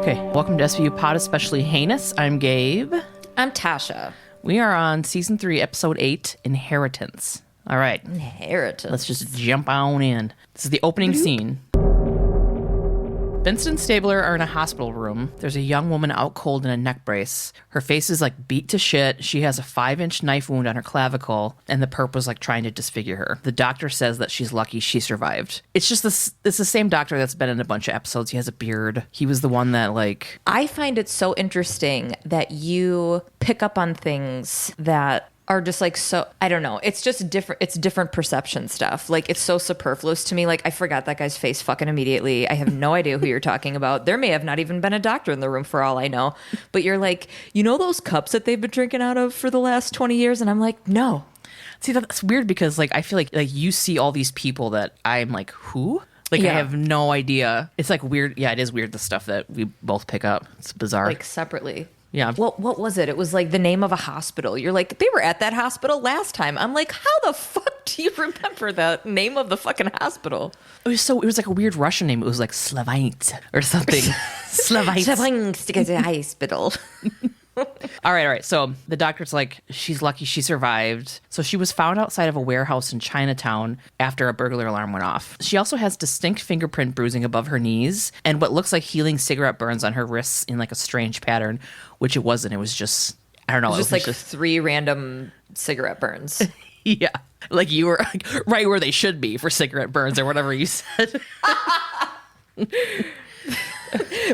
Okay, welcome to SVupod, Especially Heinous. I'm Gabe. I'm Tasha. We are on Season 3, Episode 8, Inheritance. All right. Inheritance. Let's just jump on in. This is the opening scene. Benson and Stabler are in a hospital room. There's a young woman out cold in a neck brace. Her face is like beat to shit. She has a 5-inch knife wound on her clavicle, and the perp was like trying to disfigure her. The doctor says that she's lucky she survived. It's just this. It's the same doctor that's been in a bunch of episodes. He has a beard. He was the one that like. I find it so interesting that you pick up on things that are just like, so I don't know, it's just different. It's different perception stuff. Like, it's so superfluous to me. Like, I forgot that guy's face fucking immediately. I have no idea who you're talking about. There may have not even been a doctor in the room for all I know, but you're like, you know those cups that they've been drinking out of for the last 20 years? And I'm like, no. See, that's weird because like I feel like you see all these people that I'm like, who? Like, yeah. I have no idea. It's like weird. Yeah, it is weird, the stuff that we both pick up. It's bizarre. Like, separately. Yeah. What was it? It was like the name of a hospital. You're like, they were at that hospital last time. I'm like, how the fuck do you remember the name of the fucking hospital? It was like a weird Russian name. It was like Slavite or something. Slavite hospital. All right. So the doctor's like, she's lucky she survived. So she was found outside of a warehouse in Chinatown after a burglar alarm went off. She also has distinct fingerprint bruising above her knees and what looks like healing cigarette burns on her wrists in like a strange pattern, which it wasn't. It was just, I don't know. It was just like 3 random cigarette burns. Yeah. Like you were like, right where they should be for cigarette burns or whatever you said.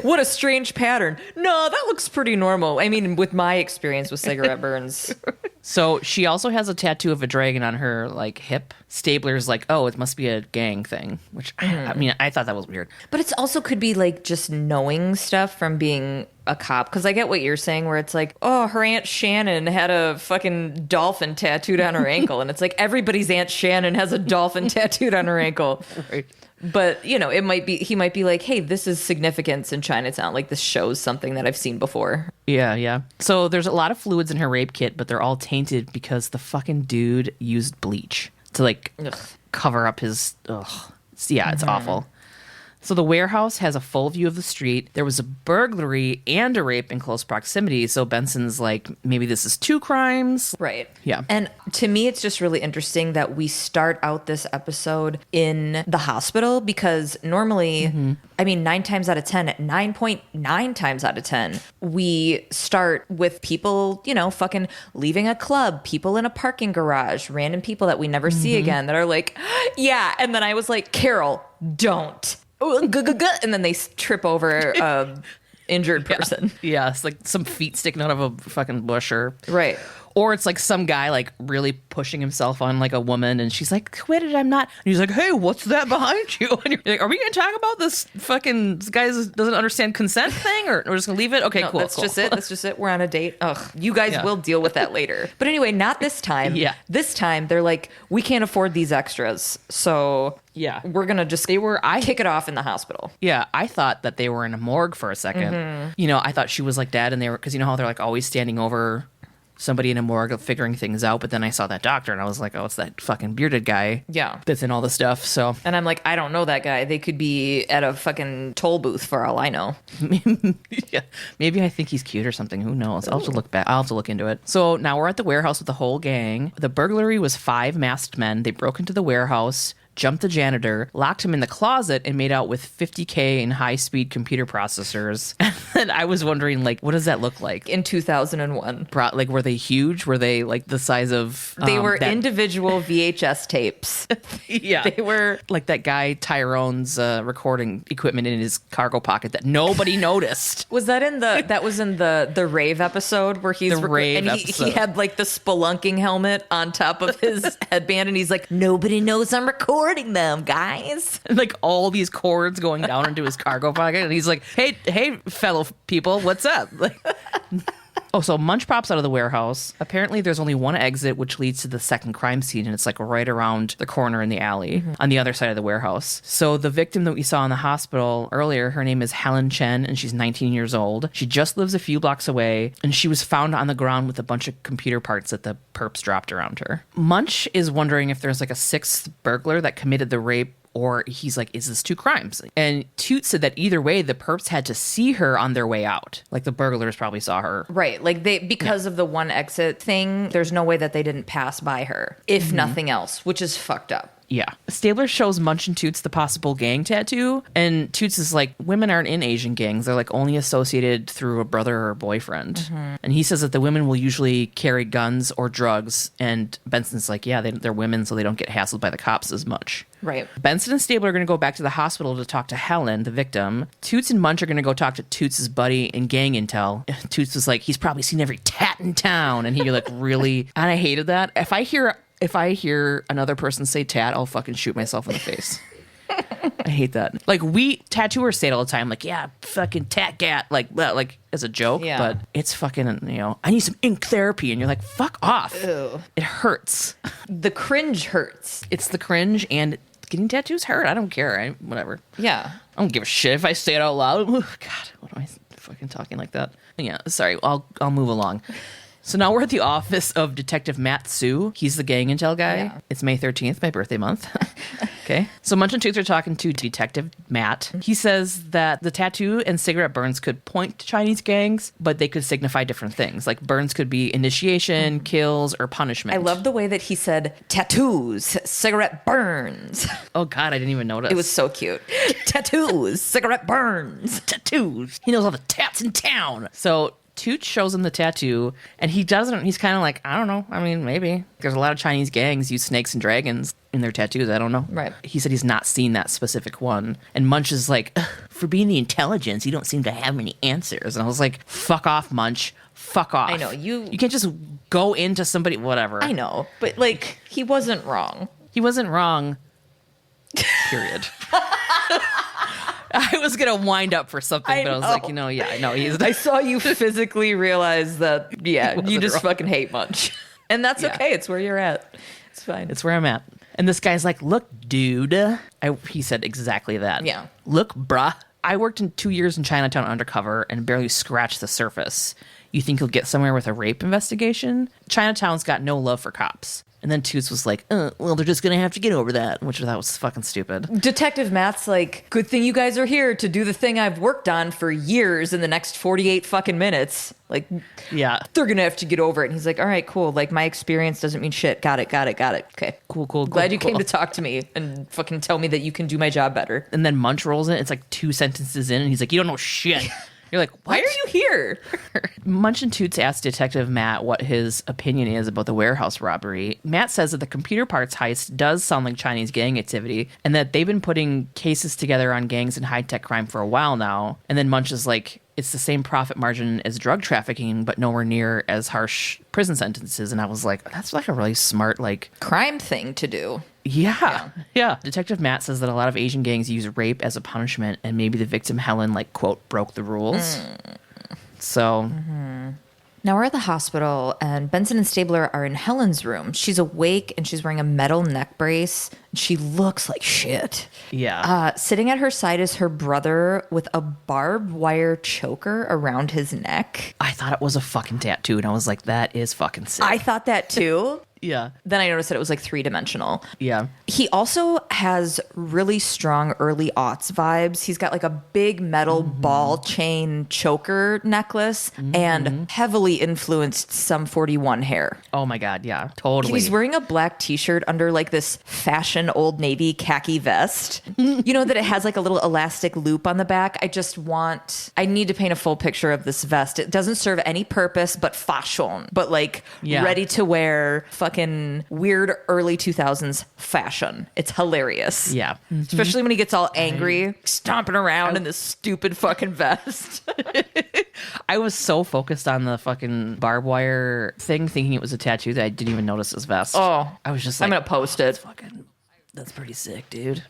What a strange pattern. No, that looks pretty normal. I mean, with my experience with cigarette burns. So she also has a tattoo of a dragon on her like hip. Stabler's like, oh, it must be a gang thing, which I mean, I thought that was weird. But it's also could be like just knowing stuff from being a cop. Because I get what you're saying where it's like, oh, her Aunt Shannon had a fucking dolphin tattooed on her ankle. And it's like everybody's Aunt Shannon has a dolphin tattooed on her ankle. Right. But, you know, he might be like, hey, this is significance in Chinatown. Like, this shows something that I've seen before. Yeah. So there's a lot of fluids in her rape kit, but they're all tainted because the fucking dude used bleach to, like, cover up his... Yeah, it's awful. So the warehouse has a full view of the street. There was a burglary and a rape in close proximity. So Benson's like, maybe this is 2 crimes. Right. Yeah. And to me, it's just really interesting that we start out this episode in the hospital because normally, I mean, 9 times out of 10, 9.9 times out of 10, we start with people, you know, fucking leaving a club, people in a parking garage, random people that we never see again that are like, yeah. And then I was like, Carol, don't. And then they trip over a injured person. Yeah, it's like some feet sticking out of a fucking bush right. Or it's like some guy like really pushing himself on like a woman and she's like, quit it, I'm not. And he's like, hey, what's that behind you? And you're like, are we going to talk about this guy doesn't understand consent thing or we're just going to leave it? Okay, cool. That's just it. We're on a date. Ugh, you guys will deal with that later. But anyway, not this time. Yeah. This time they're like, we can't afford these extras. So yeah, we're going to just kick it off in the hospital. Yeah, I thought that they were in a morgue for a second. You know, I thought she was like dead and they were, because you know how they're like always standing over somebody in a morgue figuring things out, but then I saw that doctor and I was like, oh, it's that fucking bearded guy that's in all the stuff. So and I'm like, I don't know that guy. They could be at a fucking toll booth for all I know. Yeah, maybe I think he's cute or something. Who knows? I'll have to look into it. So now we're at the warehouse with the whole gang. The burglary was 5 masked men. They broke into the warehouse, jumped the janitor, locked him in the closet, and made out with $50K in high-speed computer processors. And I was wondering, like, what does that look like? In 2001. Like, were they huge? Were they, like, the size of... They were individual VHS tapes. Yeah. They were... Like that guy Tyrone's recording equipment in his cargo pocket that nobody noticed. Was that in the... That was in the rave episode where he's... The rave episode. He had, like, the spelunking helmet on top of his headband, and he's like, nobody knows I'm recording them, guys. And like all these cords going down into his cargo pocket, and he's like, hey fellow people, what's up? Like, oh, so Munch pops out of the warehouse. Apparently there's only one exit, which leads to the second crime scene, and it's like right around the corner in the alley on the other side of the warehouse. So the victim that we saw in the hospital earlier, her name is Helen Chen, and she's 19 years old. She just lives a few blocks away, and she was found on the ground with a bunch of computer parts that the perps dropped around her. Munch is wondering if there's like a 6th burglar that committed the rape or he's like, is this two crimes? And Toot said that either way, the perps had to see her on their way out. Like the burglars probably saw her. Right. Like because of the one exit thing, there's no way that they didn't pass by her, if nothing else, which is fucked up. Yeah. Stabler shows Munch and Toots the possible gang tattoo, and Toots is like, women aren't in Asian gangs. They're like only associated through a brother or a boyfriend. And he says that the women will usually carry guns or drugs, and Benson's like, yeah, they're women, so they don't get hassled by the cops as much. Right. Benson and Stabler are going to go back to the hospital to talk to Helen, the victim. Toots and Munch are going to go talk to Toots' buddy in gang intel. Toots was like, he's probably seen every tat in town, and he like really, and I hated that. If I hear another person say tat, I'll fucking shoot myself in the face. I hate that. Like, we tattooers say it all the time, like, yeah, fucking tat gat, like as a joke. Yeah. But it's fucking, I need some ink therapy. And you're like, fuck off. Ew. It hurts. The cringe hurts. It's the cringe, and getting tattoos hurt. I don't care. Whatever. Yeah. I don't give a shit if I say it out loud. God, what am I fucking talking like that? Yeah, sorry. I'll move along. So now we're at the office of Detective Matt Sue. He's the gang intel guy. Yeah. It's May 13th, my birthday month. Okay. So Munch and Toots are talking to Detective Matt. He says that the tattoo and cigarette burns could point to Chinese gangs, but they could signify different things. Like burns could be initiation, kills, or punishment. I love the way that he said tattoos, cigarette burns. Oh, God, I didn't even notice. It was so cute. Tattoos, cigarette burns. Tattoos. He knows all the tats in town. So Toot shows him the tattoo, and he doesn't. He's kind of like, I don't know. I mean, maybe. There's a lot of Chinese gangs use snakes and dragons in their tattoos. I don't know. Right. He said he's not seen that specific one. And Munch is like, for being the intelligence, you don't seem to have many answers. And I was like, fuck off, Munch. Fuck off. I know. You can't just go into somebody, whatever. I know. But, like, he wasn't wrong. He wasn't wrong. Period. I was going to wind up for something, but I was like, yeah, I know. I saw you physically realize that, yeah, you just fucking hate Munch. And that's okay. It's where you're at. It's fine. It's where I'm at. And this guy's like, look, dude. He said exactly that. Yeah. Look, bruh. I worked in 2 years in Chinatown undercover and barely scratched the surface. You think you'll get somewhere with a rape investigation? Chinatown's got no love for cops. And then Toots was like, well, they're just going to have to get over that, which that was fucking stupid. Detective Matt's like, good thing you guys are here to do the thing I've worked on for years in the next 48 fucking minutes. Like, yeah, they're going to have to get over it. And he's like, all right, cool. Like, my experience doesn't mean shit. Got it. Okay. Cool. Glad you came to talk to me and fucking tell me that you can do my job better. And then Munch rolls in. It's like 2 sentences in, and he's like, you don't know shit. You're like, why are you here? Munch and Toots asked Detective Matt what his opinion is about the warehouse robbery. Matt says that the computer parts heist does sound like Chinese gang activity, and that they've been putting cases together on gangs and high-tech crime for a while now. And then Munch is like, it's the same profit margin as drug trafficking, but nowhere near as harsh prison sentences. And I was like, that's like a really smart, like, crime thing to do. Yeah. Detective Matt says that a lot of Asian gangs use rape as a punishment, and maybe the victim, Helen, like, quote, broke the rules. So. Now we're at the hospital, and Benson and Stabler are in Helen's room. She's awake, and she's wearing a metal neck brace. She looks like shit. Yeah. Sitting at her side is her brother with a barbed wire choker around his neck. I thought it was a fucking tattoo, and I was like, that is fucking sick. I thought that too. Yeah. Then I noticed that it was like 3-dimensional. Yeah. He also has really strong early aughts vibes. He's got like a big metal ball chain choker necklace and heavily influenced Sum 41 hair. Oh my God. Yeah, totally. He's wearing a black t-shirt under like this fashion Old Navy khaki vest. You know that it has like a little elastic loop on the back. I need to paint a full picture of this vest. It doesn't serve any purpose but fashion, but like ready to wear fucking weird early 2000s fashion. It's hilarious. Yeah. Especially when he gets all angry, stomping around in this stupid fucking vest. I was so focused on the fucking barbed wire thing, thinking it was a tattoo, that I didn't even notice his vest. Oh. I was just like, I'm going to post it. That's pretty sick, dude.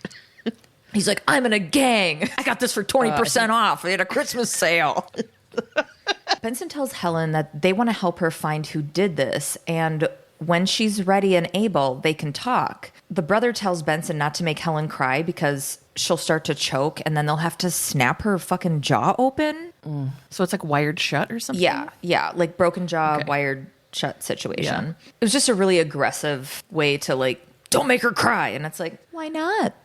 He's like, I'm in a gang. I got this for 20% off. They had a Christmas sale. Benson tells Helen that they want to help her find who did this, and when she's ready and able, they can talk. The brother tells Benson not to make Helen cry because she'll start to choke, and then they'll have to snap her fucking jaw open. So it's like wired shut or something? Yeah. Like broken jaw, wired shut situation. Yeah. It was just a really aggressive way to like, don't make her cry. And it's like, why not?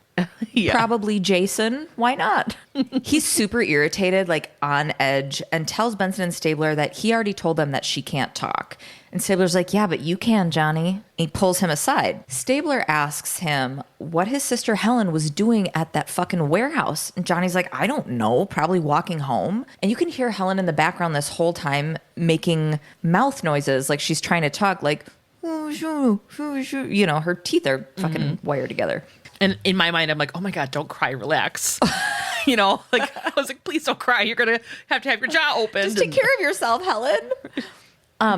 Yeah. Probably Jason. Why not? He's super irritated, like on edge, and tells Benson and Stabler that he already told them that she can't talk. And Stabler's like, yeah, but you can, Johnny. He pulls him aside. Stabler asks him what his sister Helen was doing at that fucking warehouse. And Johnny's like, I don't know, probably walking home. And you can hear Helen in the background this whole time making mouth noises like she's trying to talk, like, you know, her teeth are fucking wired together. And in my mind, I'm like, oh my God, don't cry, relax. You know, like I was like, please don't cry. You're going to have your jaw open. Just take care of yourself, Helen.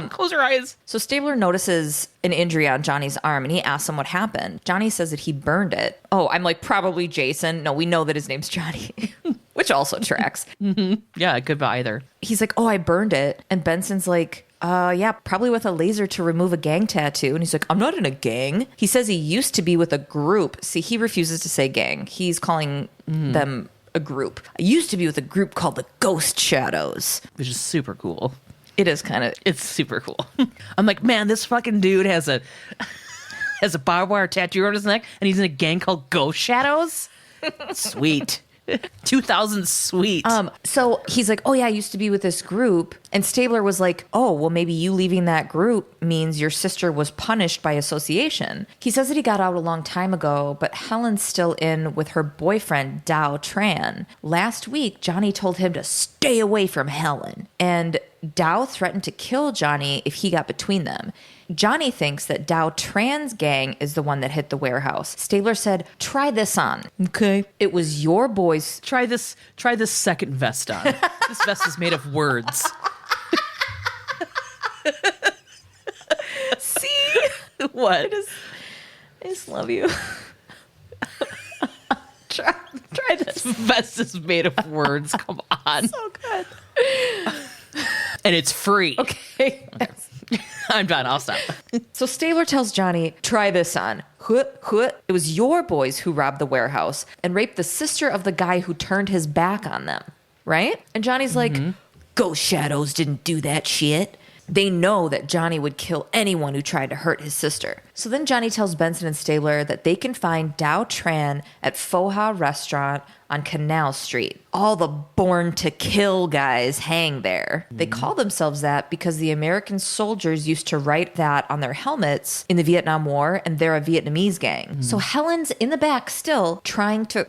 Close your eyes. So Stabler notices an injury on Johnny's arm and he asks him what happened. Johnny says that he burned it. Oh, I'm like, probably Jason. No, we know that his name's Johnny, which also tracks. Yeah, it could be either. He's like, oh, I burned it. And Benson's like, yeah, probably with a laser to remove a gang tattoo. And he's like, I'm not in a gang. He says he used to be with a group. See, he refuses to say gang. He's calling them a group. I used to be with a group called the Ghost Shadows. Which is super cool. It is kind of... It's super cool. I'm like, man, this fucking dude has a barbed wire tattoo on his neck, and he's in a gang called Ghost Shadows? Sweet. 2000 sweet. So he's like, oh yeah, I used to be with this group. And Stabler was like, oh, well, maybe you leaving that group means your sister was punished by association. He says that he got out a long time ago, but Helen's still in with her boyfriend, Dow Tran. Last week, Johnny told him to stay away from Helen. And Dow threatened to kill Johnny if he got between them. Johnny thinks that Dow Tran's gang is the one that hit the warehouse. Stabler said, try this on. Okay. It was your boys. Try this second vest on. This vest is made of words. See? What? I just love you. try this. This vest is made of words. Come on. So good. And it's free. Okay. I'm done. I'll stop. So Stabler tells Johnny, try this on. It was your boys who robbed the warehouse and raped the sister of the guy who turned his back on them. Right? And Johnny's like, Ghost Shadows didn't do that shit. They know that Johnny would kill anyone who tried to hurt his sister. So then Johnny tells Benson and Stabler that they can find Dow Tran at Foha Restaurant on Canal Street. All the Born to Kill guys hang there. They call themselves that because the American soldiers used to write that on their helmets in the Vietnam War, and they're a Vietnamese gang. So Helen's in the back still trying to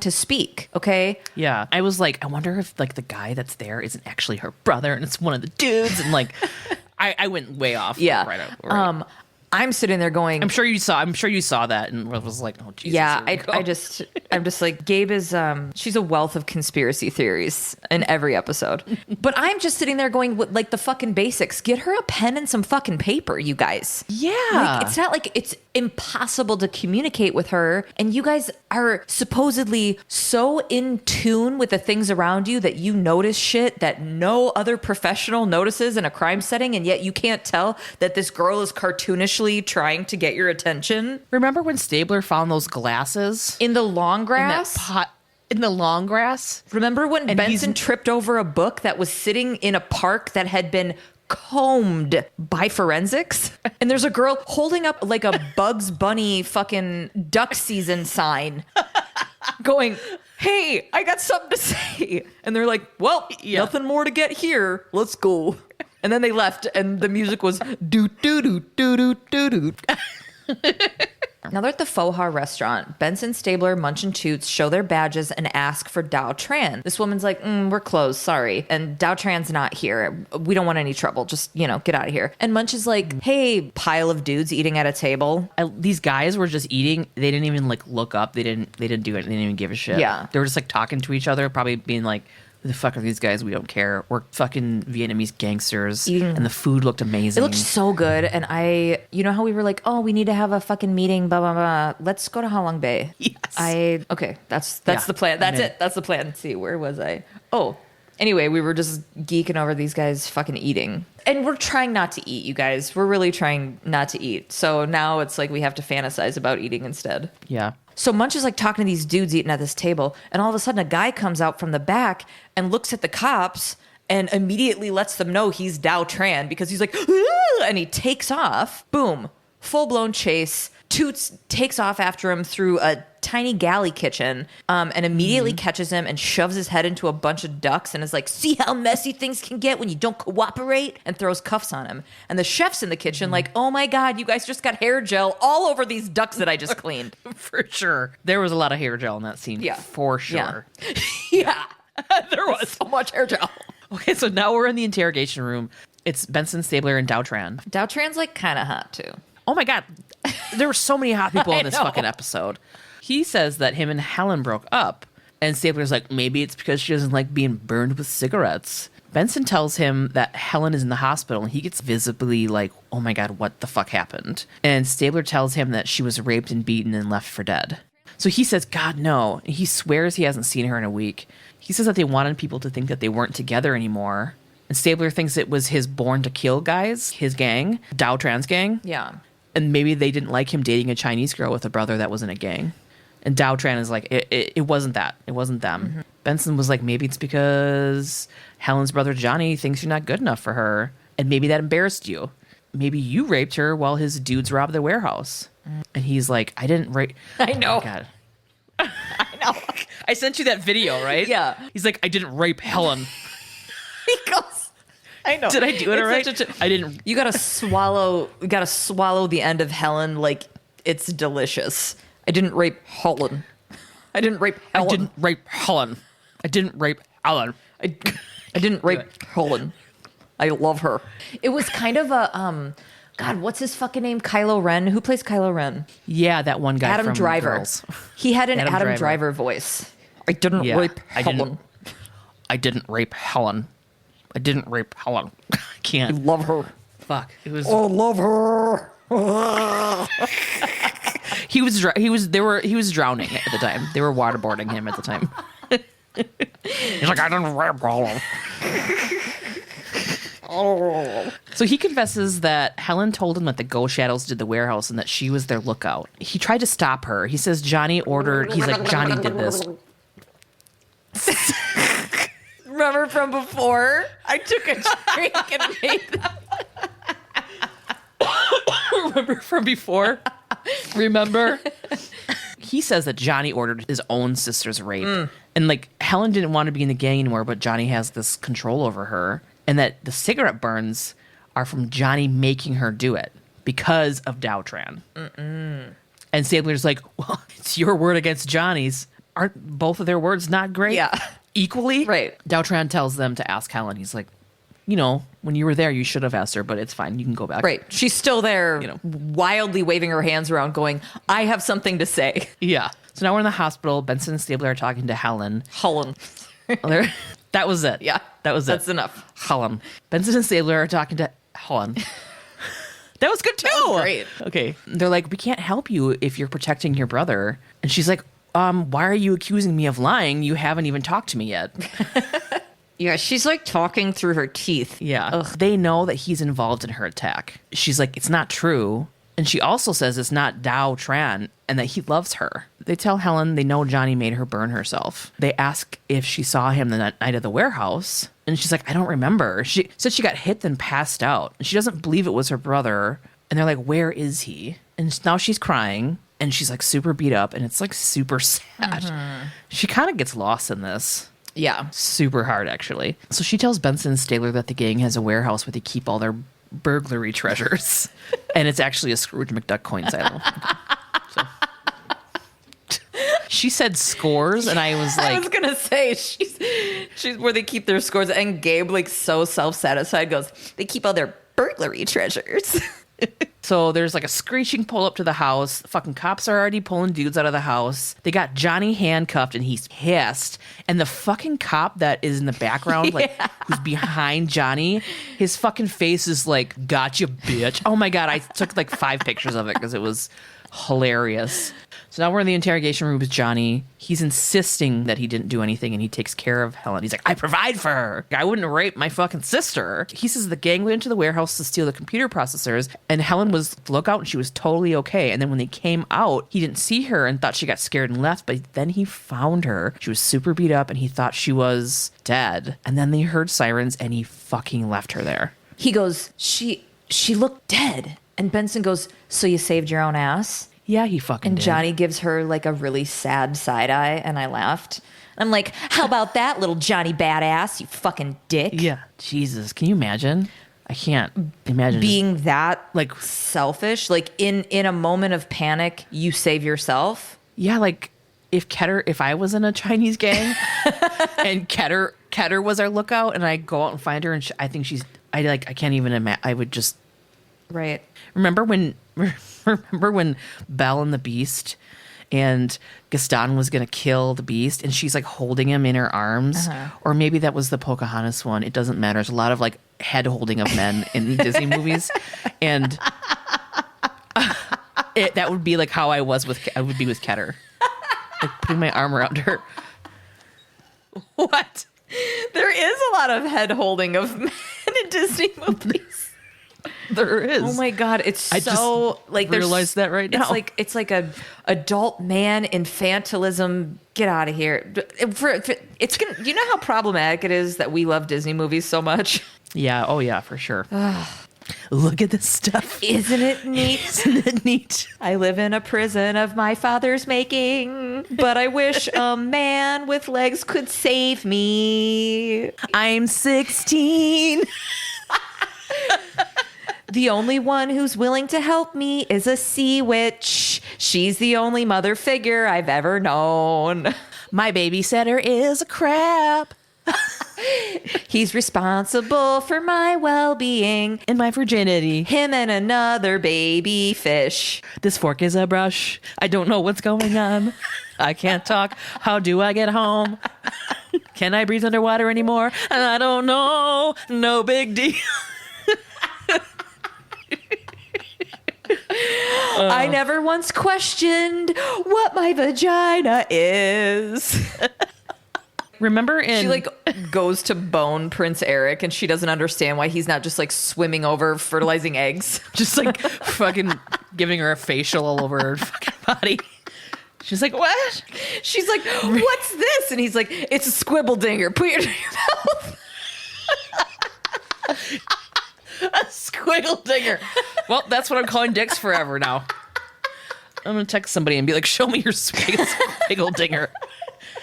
speak, okay? Yeah. I was like, I wonder if like the guy that's there isn't actually her brother and it's one of the dudes. And like, I went way off. Yeah. Right. I'm sitting there going, I'm sure you saw that and was like, oh Jesus. yeah, here we go. I'm just like, Gabe is, she's a wealth of conspiracy theories in every episode. But I'm just sitting there going, like, the fucking basics. Get her a pen and some fucking paper, you guys. Yeah. Like, it's not like it's impossible to communicate with her. And you guys are supposedly so in tune with the things around you that you notice shit that no other professional notices in a crime setting. And yet you can't tell that this girl is cartoonishly trying to get your attention. Remember when Stabler found those glasses In the long grass? in that pot in the long grass? Remember when And Benson tripped over a book that was sitting in a park that had been combed by forensics? And there's a girl holding up like a Bugs Bunny fucking duck season sign going, hey, I got something to say. And they're like, well, nothing more to get here. Let's go. And then they left, and the music was do-do-do-do-do-do-do. Now they're at the Foha restaurant. Benson, Stabler, Munch, and Toots show their badges and ask for Dow Tran. This woman's like, we're closed, sorry. And Dow Tran's not here. We don't want any trouble. Just, get out of here. And Munch is like, hey, pile of dudes eating at a table. These guys were just eating. They didn't even like look up. They didn't do it. They didn't even give a shit. Yeah. They were just like talking to each other, probably being like, who the fuck are these guys? We don't care. We're fucking Vietnamese gangsters. And the food looked amazing. It looked so good. And you know how we were like, oh, we need to have a fucking meeting, blah, blah, blah. Let's go to Ha Long Bay. Yes. Okay, that's the plan. That's it. That's the plan. Let's see, where was I? Oh, anyway, we were just geeking over these guys fucking eating. And we're trying not to eat, you guys. We're really trying not to eat. So now it's like we have to fantasize about eating instead. Yeah. So Munch is like talking to these dudes eating at this table, and all of a sudden a guy comes out from the back and looks at the cops and immediately lets them know he's Dow Tran because he's like, "Ah!" and he takes off. Boom. Full-blown chase. takes off after him through a tiny galley kitchen and immediately catches him and shoves his head into a bunch of ducks and is like, see how messy things can get when you don't cooperate, and throws cuffs on him. And the chef's in the kitchen like, oh my God, you guys just got hair gel all over these ducks that I just cleaned. For sure. There was a lot of hair gel in that scene. Yeah. For sure. Yeah. There was So much hair gel. Okay, so now we're in the interrogation room. It's Benson, Stabler, and Doutran. Doutran's like kind of hot too. Oh my God. There were so many hot people in this know. fucking episode. He says that him and Helen broke up, and Stabler's like, maybe it's because she doesn't like being burned with cigarettes. Benson tells him that Helen is in the hospital, and he gets visibly like, oh my God, what the fuck happened? And Stabler tells him that she was raped and beaten and left for dead. So he says, God, no. He swears he hasn't seen her in a week. He says that they wanted people to think that they weren't together anymore. And Stabler thinks it was his Born to Kill guys, his gang, Doutran's gang. Yeah. And maybe they didn't like him dating a Chinese girl with a brother that was in a gang. And Doutran is like, it wasn't that. It wasn't them. Mm-hmm. Benson was like, maybe it's because Helen's brother Johnny thinks you're not good enough for her. And maybe that embarrassed you. Maybe you raped her while his dudes robbed the warehouse. And he's like, I didn't rape. I know. Oh my God. I know. I sent you that video, right? Yeah. He's like, I didn't rape Helen. He goes, I know. Did I do it right? I didn't. You gotta swallow the end of Helen like it's delicious. I didn't rape Helen. I didn't rape Helen. I didn't rape Helen. I didn't rape Helen. I didn't rape Helen. I love her. It was kind of a God, what's his fucking name? Kylo Ren. Who plays Kylo Ren? Yeah, that one guy. Adam from Driver. Girls. He had an Adam Driver voice. I didn't rape Helen. I didn't rape Helen. I didn't rape Helen. I can't. I love her. Fuck. It was. Oh, love her. He was drowning at the time. They were waterboarding him at the time. He's like, I didn't rape Helen. Oh. So he confesses that Helen told him that the ghost shadows did the warehouse and that she was their lookout. He tried to stop her. He says Johnny did this. Remember from before? I took a drink and made that. Remember from before? Remember? He says that Johnny ordered his own sister's rape. And like Helen didn't want to be in the gang anymore, but Johnny has this control over her. And that the cigarette burns are from Johnny making her do it because of Doutran. And Stabler's like, well, it's your word against Johnny's. Aren't both of their words not great? Yeah. Equally? Right. Doutran tells them to ask Helen. He's like, you know, when you were there, you should have asked her, but it's fine. You can go back. Right. She's still there, wildly waving her hands around going, I have something to say. Yeah. So now we're in the hospital. Benson and Stabler are talking to Helen. Helen. That was it. Yeah. That was That's enough. Helen. Benson and Stabler are talking to Helen. That was good too. That was great. Okay. They're like, we can't help you if you're protecting your brother. And she's like, why are you accusing me of lying? You haven't even talked to me yet. Yeah, she's like talking through her teeth. Yeah. Ugh. They know that he's involved in her attack. She's like, it's not true. And she also says it's not Doutran and that he loves her. They tell Helen they know Johnny made her burn herself. They ask if she saw him the night of the warehouse. And she's like, I don't remember. She said she got hit then passed out. And she doesn't believe it was her brother. And they're like, where is he? And now she's crying. And she's like super beat up. And it's like super sad. Mm-hmm. She kind of gets lost in this. Yeah. Super hard, actually. So she tells Benson and Stabler that the gang has a warehouse where they keep all their burglary treasures. And it's actually a Scrooge McDuck coin silo. So. She said scores, and I was like... I was going to say, she's where they keep their scores. And Gabe, like, so self-satisfied, goes, they keep all their burglary treasures. So there's like a screeching pull up to the house. Fucking cops are already pulling dudes out of the house. They got Johnny handcuffed and he's pissed. And the fucking cop that is in the background, like who's behind Johnny, his fucking face is like, gotcha, bitch. Oh my God. I took like 5 pictures of it because it was hilarious. So now we're in the interrogation room with Johnny. He's insisting that he didn't do anything and he takes care of Helen. He's like, I provide for her. I wouldn't rape my fucking sister. He says the gang went into the warehouse to steal the computer processors and Helen was the lookout and she was totally okay. And then when they came out, he didn't see her and thought she got scared and left. But then he found her. She was super beat up and he thought she was dead. And then they heard sirens and he fucking left her there. He goes, she looked dead. And Benson goes, so you saved your own ass? Yeah, he fucking And did. Johnny gives her like a really sad side eye, and I laughed. I'm like, how about that, little Johnny badass, you fucking dick? Yeah. Jesus, can you imagine? I can't imagine Being that like selfish, like in a moment of panic, you save yourself. yeah, like if I was in a Chinese gang and Keter was our lookout, and I go out and find her, and I think I can't even imagine. I would just Right. remember when Belle and the Beast and Gaston was gonna kill the Beast, and she's like holding him in her arms, or maybe that was the Pocahontas one. It doesn't matter. There's a lot of like head holding of men in Disney movies, and that would be like how I would be with Keter, like putting my arm around her. What? There is a lot of head holding of men in Disney movies. There is. Oh my god, it's I so just like realized that right now. It's like a adult man infantilism. Get out of here. It's gonna. You know how problematic it is that we love Disney movies so much. Yeah. Oh yeah, for sure. Look at this stuff. Isn't it neat? Isn't it neat? I live in a prison of my father's making, but I wish a man with legs could save me. I'm 16. The only one who's willing to help me is a sea witch. She's the only mother figure I've ever known. My babysitter is a crab. He's responsible for my well-being. And my virginity. Him and another baby fish. This fork is a brush. I don't know what's going on. I can't talk. How do I get home? Can I breathe underwater anymore? I don't know. No big deal. I never once questioned what my vagina is. Remember in... She like goes to bone Prince Eric, and she doesn't understand why he's not just like swimming over fertilizing eggs. just like fucking giving her a facial all over her fucking body. She's like, what? She's like, what's this? And he's like, it's a squibble dinger. Put it in your mouth. A squiggle dinger. Well, that's what I'm calling dicks forever now. I'm going to text somebody and be like, show me your squiggle dinger.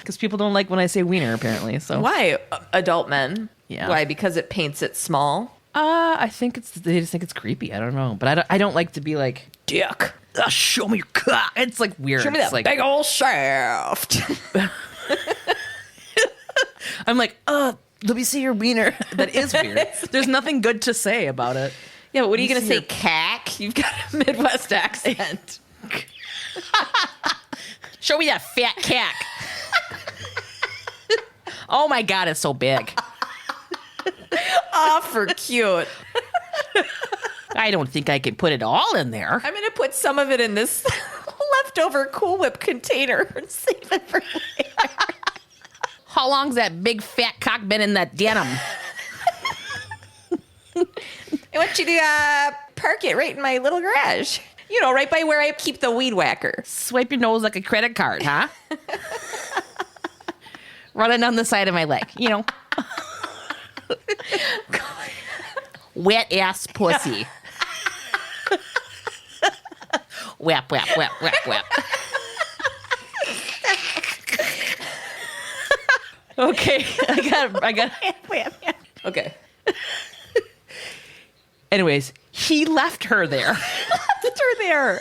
Because people don't like when I say wiener, apparently. So Why? Adult men. Yeah. Why? Because it paints it small. I think they just think it's creepy. I don't know. But I don't like to be like, Dick. show me your cock. It's like weird. Show me It's that like, big old shaft. I'm like, let me see your wiener. That is weird. There's nothing good to say about it. Yeah, but what are you Let going me to see say? Cack? You've got a Midwest accent. Show me that fat cack. Oh my God, it's so big. Aw, for cute. I don't think I can put it all in there. I'm going to put some of it in this leftover Cool Whip container and save it for later. How long's that big fat cock been in that denim? I want you to park it right in my little garage. You know, right by where I keep the weed whacker. Swipe your nose like a credit card, huh? Running down the side of my leg, you know. Wet ass pussy. Whap, whap, whap, whap, whap. Okay, I got. Okay. Anyways, he left her there. Left her there.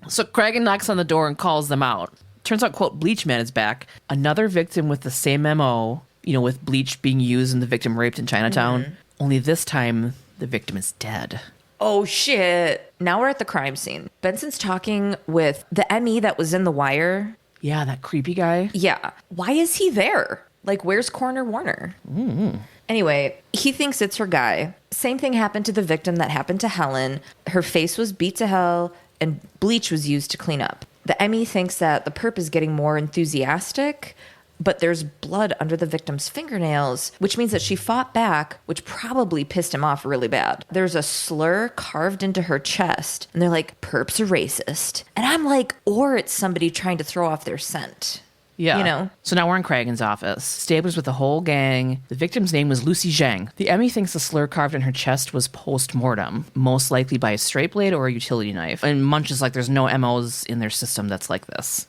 So Cragen knocks on the door and calls them out. Turns out, quote, Bleach Man is back. Another victim with the same MO, you know, with bleach being used and the victim raped in Chinatown. Mm-hmm. Only this time, the victim is dead. Oh, shit. Now we're at the crime scene. Benson's talking with the ME that was in The Wire. Yeah, that creepy guy. Yeah. Why is he there? Like, where's Corner Warner? Mm-hmm. Anyway, he thinks it's her guy. Same thing happened to the victim that happened to Helen. Her face was beat to hell, and bleach was used to clean up. The ME thinks that the perp is getting more enthusiastic, but there's blood under the victim's fingernails, which means that she fought back, which probably pissed him off really bad. There's a slur carved into her chest, and they're like, perps are racist. And I'm like, or it's somebody trying to throw off their scent. Yeah. You know? So now we're in Cragen's office. Stabler's with the whole gang. The victim's name was Lucy Zhang. The Emmy thinks the slur carved in her chest was post-mortem, most likely by a straight blade or a utility knife. And Munch is like, there's no MOs in their system that's like this.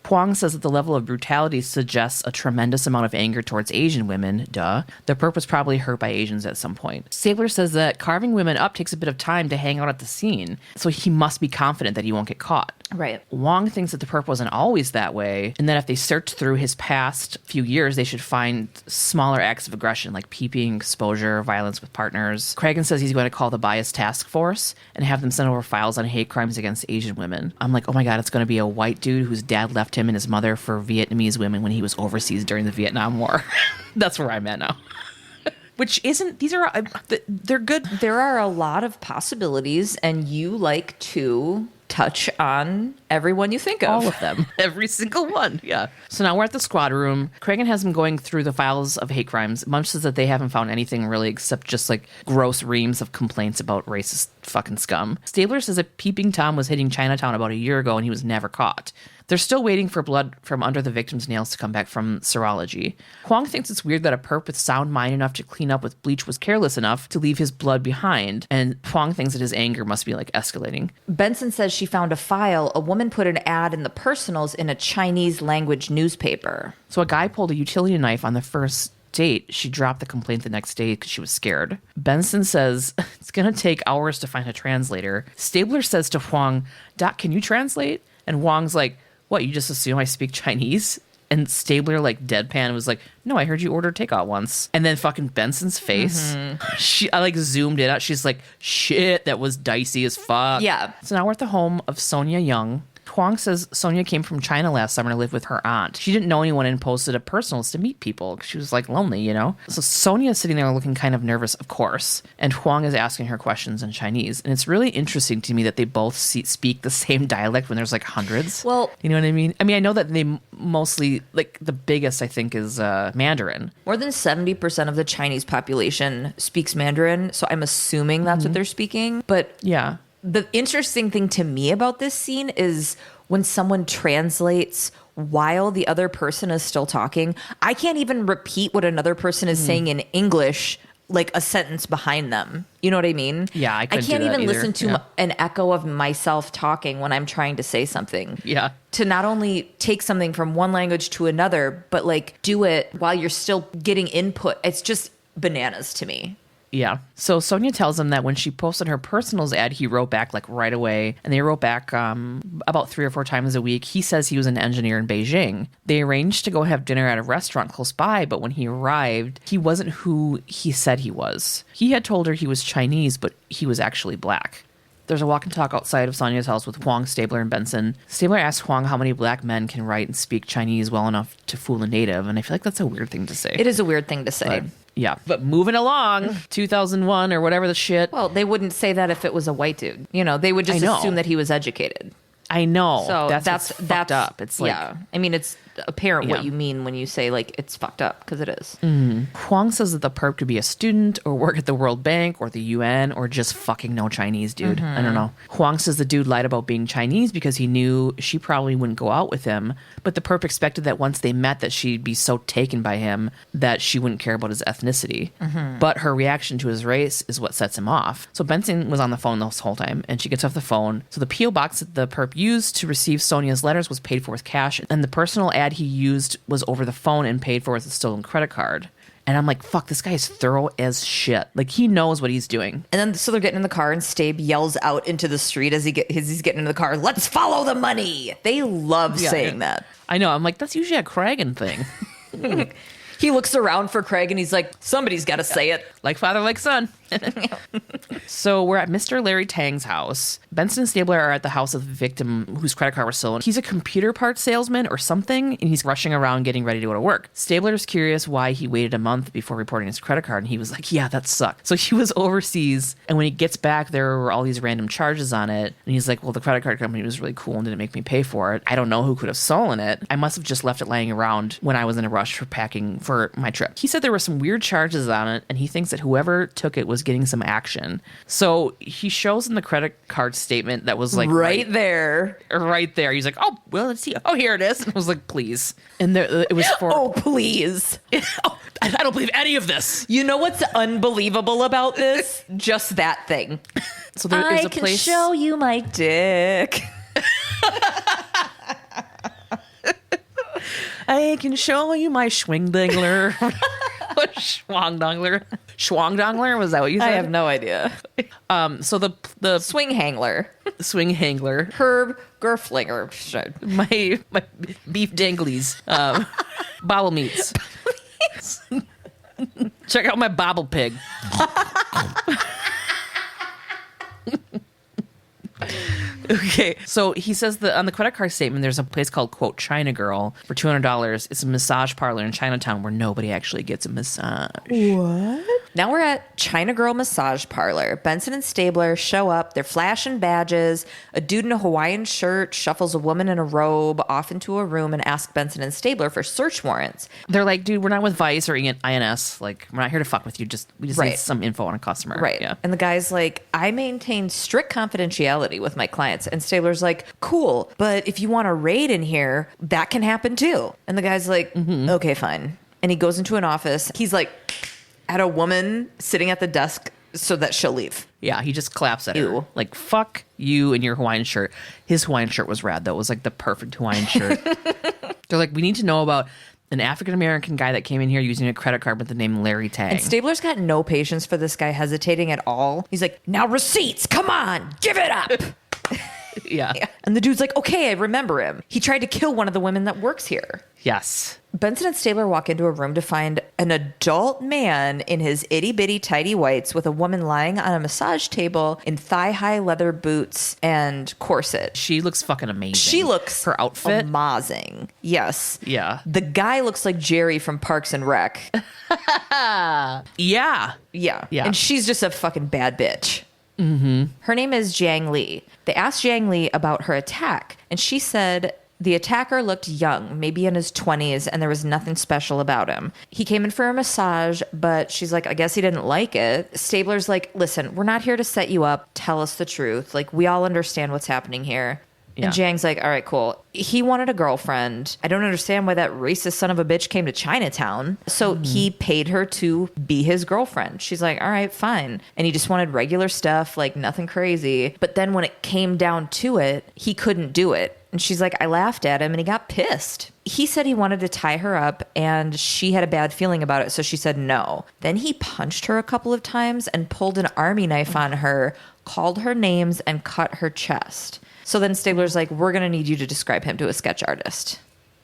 Huang says that the level of brutality suggests a tremendous amount of anger towards Asian women. Duh. The perp was probably hurt by Asians at some point. Stabler says that carving women up takes a bit of time to hang out at the scene, so he must be confident that he won't get caught. Right. Wong thinks that the perp wasn't always that way, and that if they search through his past few years, they should find smaller acts of aggression like peeping, exposure, violence with partners. Cragen says he's going to call the bias task force and have them send over files on hate crimes against Asian women. I'm like, oh my God, it's going to be a white dude whose dad left him and his mother for Vietnamese women when he was overseas during the Vietnam War. That's where I'm at now. Which isn't, these are, they're good. There are a lot of possibilities, and you like to touch on everyone you think of. All of them. Every single one. Yeah. So now we're at the squad room. Cragen has them going through the files of hate crimes. Munch says that they haven't found anything really except just like gross reams of complaints about racist fucking scum. Stabler says that Peeping Tom was hitting Chinatown about a year ago and he was never caught. They're still waiting for blood from under the victim's nails to come back from serology. Huang thinks it's weird that a perp with sound mind enough to clean up with bleach was careless enough to leave his blood behind, and Huang thinks that his anger must be like escalating. Benson says she found a file. A woman put an ad in the personals in a Chinese language newspaper. So a guy pulled a utility knife on the first date. She dropped the complaint the next day because she was scared. Benson says it's going to take hours to find a translator. Stabler says to Huang, Doc, can you translate? And Huang's like, what, you just assume I speak Chinese? And Stabler, like, deadpan was like, no, I heard you order takeout once. And then fucking Benson's face, I, like, zoomed in out. She's like, shit, that was dicey as fuck. Yeah. So now we're at the home of Sonja Young. Huang says Sonja came from China last summer to live with her aunt. She didn't know anyone and posted a personals to meet people. She was like lonely, you know? So Sonja is sitting there looking kind of nervous, of course. And Huang is asking her questions in Chinese. And it's really interesting to me that they both speak the same dialect when there's like hundreds. Well, you know what I mean? I mean, I know that they mostly, like the biggest I think is Mandarin. More than 70% of the Chinese population speaks Mandarin. So I'm assuming that's what they're speaking. But yeah. The interesting thing to me about this scene is when someone translates while the other person is still talking. I can't even repeat what another person is saying in English, like a sentence behind them. You know what I mean? Yeah, I can't even listen to an echo of myself talking when I'm trying to say something. Yeah. To not only take something from one language to another, but like do it while you're still getting input. It's just bananas to me. Yeah. So Sonja tells him that when she posted her personals ad, he wrote back like right away. And they wrote back about 3 or 4 times a week. He says he was an engineer in Beijing. They arranged to go have dinner at a restaurant close by, but when he arrived, he wasn't who he said he was. He had told her he was Chinese, but he was actually black. There's a walk and talk outside of Sonja's house with Huang, Stabler, and Benson. Stabler asks Huang how many black men can write and speak Chinese well enough to fool a native, and I feel like that's a weird thing to say. It is a weird thing to say. Yeah, but moving along, 2001 or whatever the shit. Well, they wouldn't say that if it was a white dude. You know, they would just assume that he was educated. I know. So that's fucked up. It's like, yeah. I mean, it's apparent what you mean when you say like it's fucked up, because it is. Huang says that the perp could be a student or work at the World Bank or the UN or just fucking no Chinese dude. I don't know. Huang says the dude lied about being Chinese because he knew she probably wouldn't go out with him, but the perp expected that once they met that she'd be so taken by him that she wouldn't care about his ethnicity. But her reaction to his race is what sets him off. So Benson was on the phone this whole time, and she gets off the phone. So the P.O. box that the perp used to receive Sonja's letters was paid for with cash, and the personal ad he used was over the phone and paid for with a stolen credit card. And I'm like, fuck, this guy is thorough as shit. Like, he knows what he's doing. And then, so they're getting in the car, and Stabe yells out into the street as he's getting into the car, "Let's follow the money!" They love saying that. I know. I'm like, that's usually a Cragen thing. He looks around for Craig, and he's like, somebody's got to say it. Like father, like son. So we're at Mr. Larry Tang's house. Benson and Stabler are at the house of the victim whose credit card was stolen. He's a computer parts salesman or something, and he's rushing around getting ready to go to work. Stabler's curious why he waited a month before reporting his credit card, and he was like, yeah, that sucked. So he was overseas, and when he gets back, there were all these random charges on it, and he's like, well, the credit card company was really cool and didn't make me pay for it. I don't know who could have stolen it. I must have just left it laying around when I was in a rush for packing for my trip. He said there were some weird charges on it, and he thinks that whoever took it was was getting some action. So he shows in the credit card statement that was like right there. He's like, oh, well, let's see. Oh, here it is. And I was like, please. And there, it was for. Oh, please. Oh, I don't believe any of this. You know what's unbelievable about this? Just that thing. So there is a place. I can show you my dick. I can show you my schwing-dangler. Schwang-dongler. Schwang-dongler? Was that what you said? I have no idea. So the Swing hangler. swing hangler. Herb Gerflinger. My beef danglies. Bobble meats. Check out my bobble pig. Okay, so he says that on the credit card statement, there's a place called, quote, China Girl for $200. It's a massage parlor in Chinatown where nobody actually gets a massage. What? Now we're at China Girl Massage Parlor. Benson and Stabler show up. They're flashing badges. A dude in a Hawaiian shirt shuffles a woman in a robe off into a room and asks Benson and Stabler for search warrants. They're like, dude, we're not with Vice or INS. Like, we're not here to fuck with you. We just need some info on a customer. Right. Yeah. And the guy's like, I maintain strict confidentiality with my clients. And Stabler's like, cool, but if you want a raid in here, that can happen too. And the guy's like, okay, fine. And he goes into an office. He's like at a woman sitting at the desk so that she'll leave. Yeah, he just claps at her. Ew. Like, fuck you and your Hawaiian shirt. His Hawaiian shirt was rad, though. It was like the perfect Hawaiian shirt. They're like, we need to know about an African-American guy that came in here using a credit card with the name Larry Tang. And Stabler's got no patience for this guy hesitating at all. He's like, now receipts, come on, give it up. Yeah. And the dude's like, okay, I remember him. He tried to kill one of the women that works here. Yes. Benson and Stabler walk into a room to find an adult man in his itty-bitty tidy whites with a woman lying on a massage table in thigh-high leather boots and corset. She looks fucking amazing. She looks her outfit. Amazing. Yes. Yeah. The guy looks like Jerry from Parks and Rec. Yeah. Yeah. And she's just a fucking bad bitch. Mm-hmm. Her name is Jiang Li. They asked Jiang Li about her attack, and she said the attacker looked young, maybe in his 20s, and there was nothing special about him. He came in for a massage, but she's like, I guess he didn't like it. Stabler's like, listen, we're not here to set you up. Tell us the truth. Like, we all understand what's happening here. Yeah. And Jiang's like, all right, cool. He wanted a girlfriend. I don't understand why that racist son of a bitch came to Chinatown. So he paid her to be his girlfriend. She's like, all right, fine. And he just wanted regular stuff, like nothing crazy. But then when it came down to it, he couldn't do it. And she's like, I laughed at him and he got pissed. He said he wanted to tie her up and she had a bad feeling about it. So she said no. Then he punched her a couple of times and pulled an army knife on her, called her names and cut her chest. So then Stabler's like, we're going to need you to describe him to a sketch artist.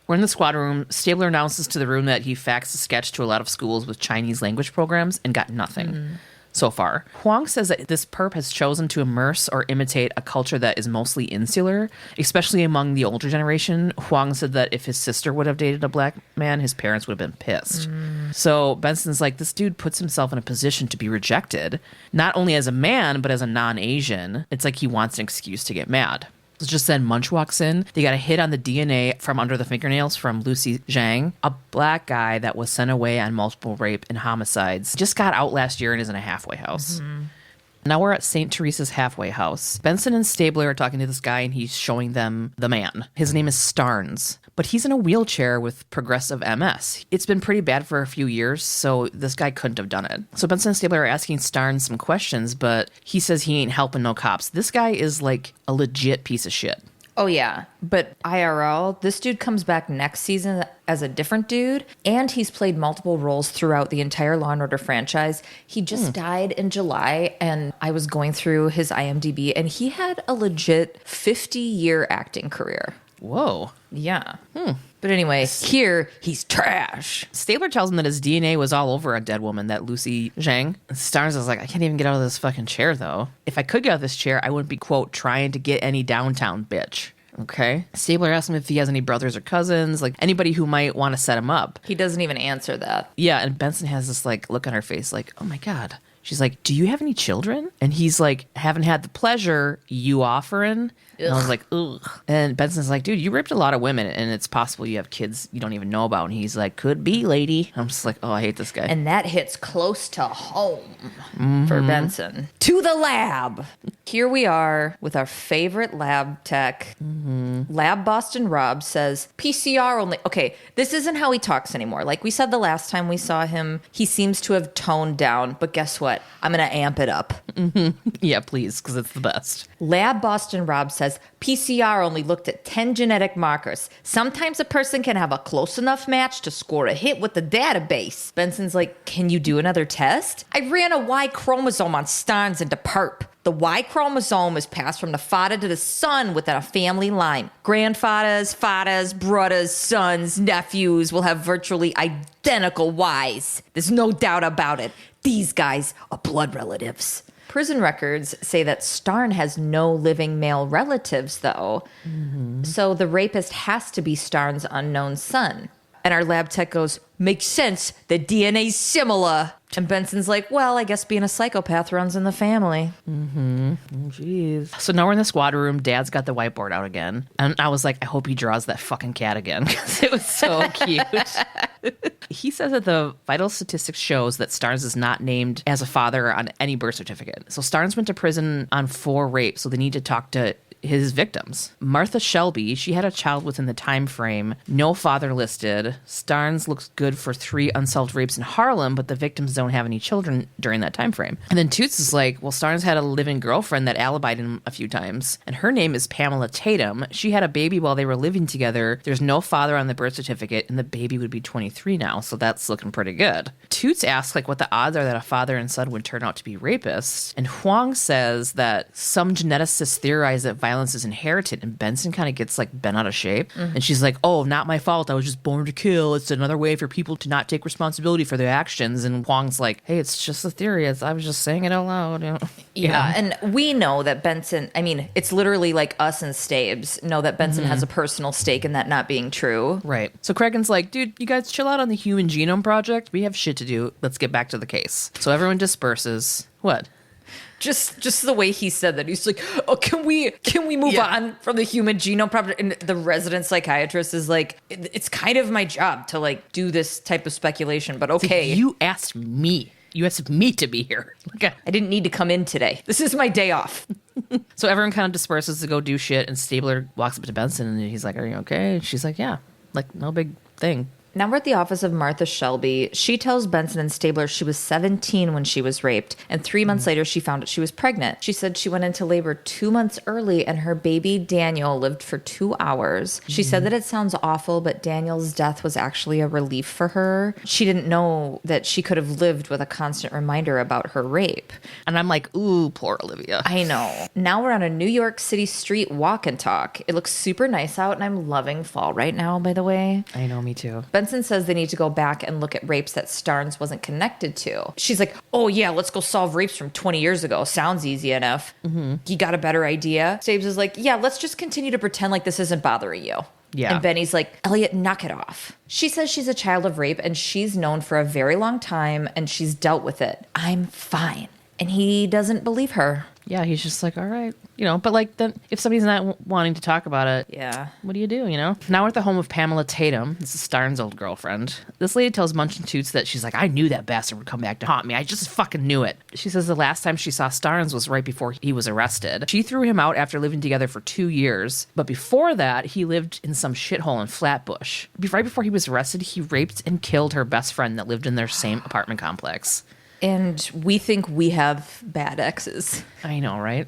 We're in the squad room. Stabler announces to the room that he faxed a sketch to a lot of schools with Chinese language programs and got nothing so far. Huang says that this perp has chosen to immerse or imitate a culture that is mostly insular, especially among the older generation. Huang said that if his sister would have dated a black man, his parents would have been pissed. So Benson's like, this dude puts himself in a position to be rejected, not only as a man, but as a non-Asian. It's like he wants an excuse to get mad. Just then Munch walks in. They got a hit on the DNA from under the fingernails from Lucy Zhang, a black guy that was sent away on multiple rape and homicides. Just got out last year and is in a halfway house. Now we're at St. Teresa's halfway house. Benson and Stabler are talking to this guy and he's showing them the man. His name is Starnes, but he's in a wheelchair with progressive MS. It's been pretty bad for a few years, so this guy couldn't have done it. So Benson and Stabler are asking Starnes some questions, but he says he ain't helping no cops. This guy is like a legit piece of shit. Oh, yeah. But IRL, this dude comes back next season as a different dude, and he's played multiple roles throughout the entire Law & Order franchise. He just died in July, and I was going through his IMDb, and he had a legit 50-year acting career. Whoa. Yeah. But anyway, here, he's trash. Stabler tells him that his DNA was all over a dead woman, that Lucy Zhang. Starnes is like, I can't even get out of this fucking chair, though. If I could get out of this chair, I wouldn't be, quote, trying to get any downtown, bitch. Okay. Stabler asks him if he has any brothers or cousins, like anybody who might want to set him up. He doesn't even answer that. Yeah, and Benson has this like look on her face like, oh my God, She's like, do you have any children? And he's like, haven't had the pleasure, you offering? And I was like, ugh. And Benson's like, dude, you raped a lot of women, and it's possible you have kids you don't even know about. And he's like, could be, lady. I'm just like, oh, I hate this guy. And that hits close to home for Benson. To the lab. Here we are with our favorite lab tech. Lab Boston Rob says, PCR only. Okay, this isn't how he talks anymore. Like we said the last time we saw him, he seems to have toned down. But guess what? I'm going to amp it up. Yeah, please, because it's the best. Lab Boston Rob says, PCR only looked at 10 genetic markers. Sometimes a person can have a close enough match to score a hit with the database. Benson's like, can you do another test? I ran a Y chromosome on Starnes into perp. The Y chromosome is passed from the father to the son within a family line. Grandfathers, fathers, brothers, sons, nephews will have virtually identical Ys. There's no doubt about it. These guys are blood relatives. Prison records say that Starn has no living male relatives, though. So the rapist has to be Starn's unknown son. And our lab tech goes, makes sense. The DNA's similar. And Benson's like, well, I guess being a psychopath runs in the family. Jeez. So now we're in the squad room. Dad's got the whiteboard out again. And I was like, I hope he draws that fucking cat again because it was so cute. He says that the vital statistics shows that Starnes is not named as a father on any birth certificate. So Starnes went to prison on 4 rapes, so they need to talk to his victims. Martha Shelby, she had a child within the time frame. No father listed. Starnes looks good for 3 unsolved rapes in Harlem, but the victims don't have any children during that time frame. And then Toots is like, well, Starnes had a living girlfriend that alibied him a few times, and her name is Pamela Tatum. She had a baby while they were living together. There's no father on the birth certificate, and the baby would be 23 now, so that's looking pretty good. Toots asks like what the odds are that a father and son would turn out to be rapists, and Huang says that some geneticists theorize that violence is inherited, and Benson kind of gets like bent out of shape. And she's like, oh, not my fault. I was just born to kill. It's another way for people to not take responsibility for their actions. And Huang's like, hey, it's just a theory. I was just saying it out loud. You know? Yeah, and we know that Benson, I mean, it's literally like us and Stabes know that Benson has a personal stake in that not being true. Right. So Cragen's like, dude, you guys chill out on the Human Genome Project. We have shit to do. Let's get back to the case. So everyone disperses. What? Just the way he said that, he's like, oh, can we move on from the Human Genome Project? And the resident psychiatrist is like, it's kind of my job to like do this type of speculation, but okay. So you asked me. You asked me to be here. Okay. I didn't need to come in today. This is my day off. So everyone kind of disperses to go do shit, and Stabler walks up to Benson, and he's like, are you okay? And she's like, yeah, like no big thing. Now we're at the office of Martha Shelby. She tells Benson and Stabler she was 17 when she was raped, and 3 months later she found out she was pregnant. She said she went into labor 2 months early, and her baby Daniel lived for 2 hours. She said that it sounds awful, but Daniel's death was actually a relief for her. She didn't know that she could have lived with a constant reminder about her rape. And I'm like, ooh, poor Olivia. I know. Now we're on a New York City street walk and talk. It looks super nice out, and I'm loving fall right now, by the way. I know, me too. Benson says they need to go back and look at rapes that Starnes wasn't connected to. She's like, oh yeah, let's go solve rapes from 20 years ago. Sounds easy enough. You got a better idea? Stabes is like, yeah, let's just continue to pretend like this isn't bothering you. Yeah. And Benny's like, Elliot, knock it off. She says she's a child of rape and she's known for a very long time and she's dealt with it. I'm fine. And he doesn't believe her. Yeah, he's just like, all right. You know, but like then if somebody's not wanting to talk about it, yeah, what do, you know? Now we're at the home of Pamela Tatum. This is Starnes' old girlfriend. This lady tells Munch and Toots that she's like, I knew that bastard would come back to haunt me. I just fucking knew it. She says the last time she saw Starnes was right before he was arrested. She threw him out after living together for 2 years. But before that, he lived in some shithole in Flatbush. Right before he was arrested, he raped and killed her best friend that lived in their same apartment complex. And we think we have bad exes. I know, right?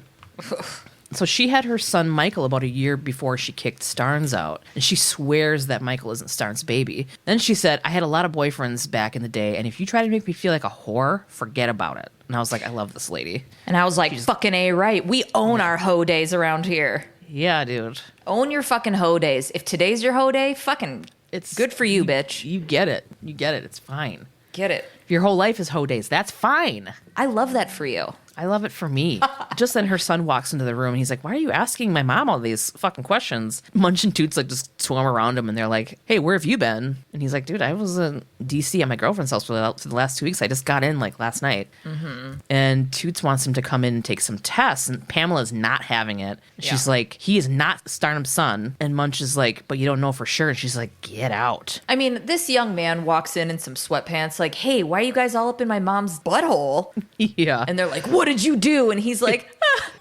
So she had her son Michael about a year before she kicked Starnes out, and she swears that Michael isn't Starnes' baby. Then she said, I had a lot of boyfriends back in the day, and if you try to make me feel like a whore, forget about it. And I was like, I love this lady. And I was like, fucking A right. We own our hoe days around here. Yeah, dude. Own your fucking hoe days. If today's your hoe day, fucking it's good for you, bitch. You get it. You get it. It's fine. Get it. If your whole life is hoe days, that's fine. I love that for you. I love it for me. Just then her son walks into the room and he's like, why are you asking my mom all these fucking questions? Munch and Toots like just swarm around him and they're like, hey, where have you been? And he's like, dude, I was in DC at my girlfriend's house for the last 2 weeks. I just got in like last night. And Toots wants him to come in and take some tests and Pamela's not having it. She's like, he is not Starnum's son. And Munch is like, but you don't know for sure. And she's like, get out. I mean, this young man walks in some sweatpants like, hey, why are you guys all up in my mom's butthole? Yeah. And they're like, what did you do? And he's like,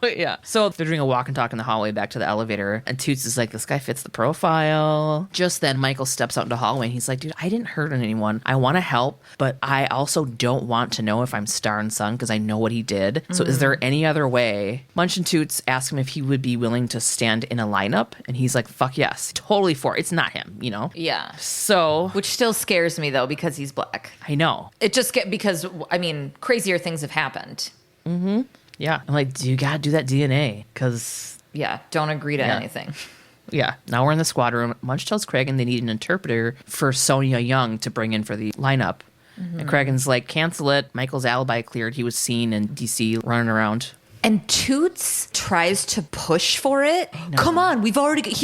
Yeah. So they're doing a walk and talk in the hallway back to the elevator. And Toots is like, this guy fits the profile. Just then, Michael steps out into the hallway and he's like, dude, I didn't hurt anyone. I want to help, but I also don't want to know if I'm Starn's son because I know what he did. So is there any other way? Munch and Toots ask him if he would be willing to stand in a lineup. And he's like, fuck yes. Totally for it. It's not him, you know? yeah. So, Which still scares me, though, because he's black. I know. It just because, I mean, crazier things have happened. Yeah. I'm like, do you got to do that DNA? Because, Yeah, don't agree to anything. yeah. Now we're in the squad room. Munch tells Cragen they need an interpreter for Sonja Young to bring in for the lineup. And Cragen's like, cancel it. Michael's alibi cleared. He was seen in DC running around. And Toots tries to push for it. Come on, he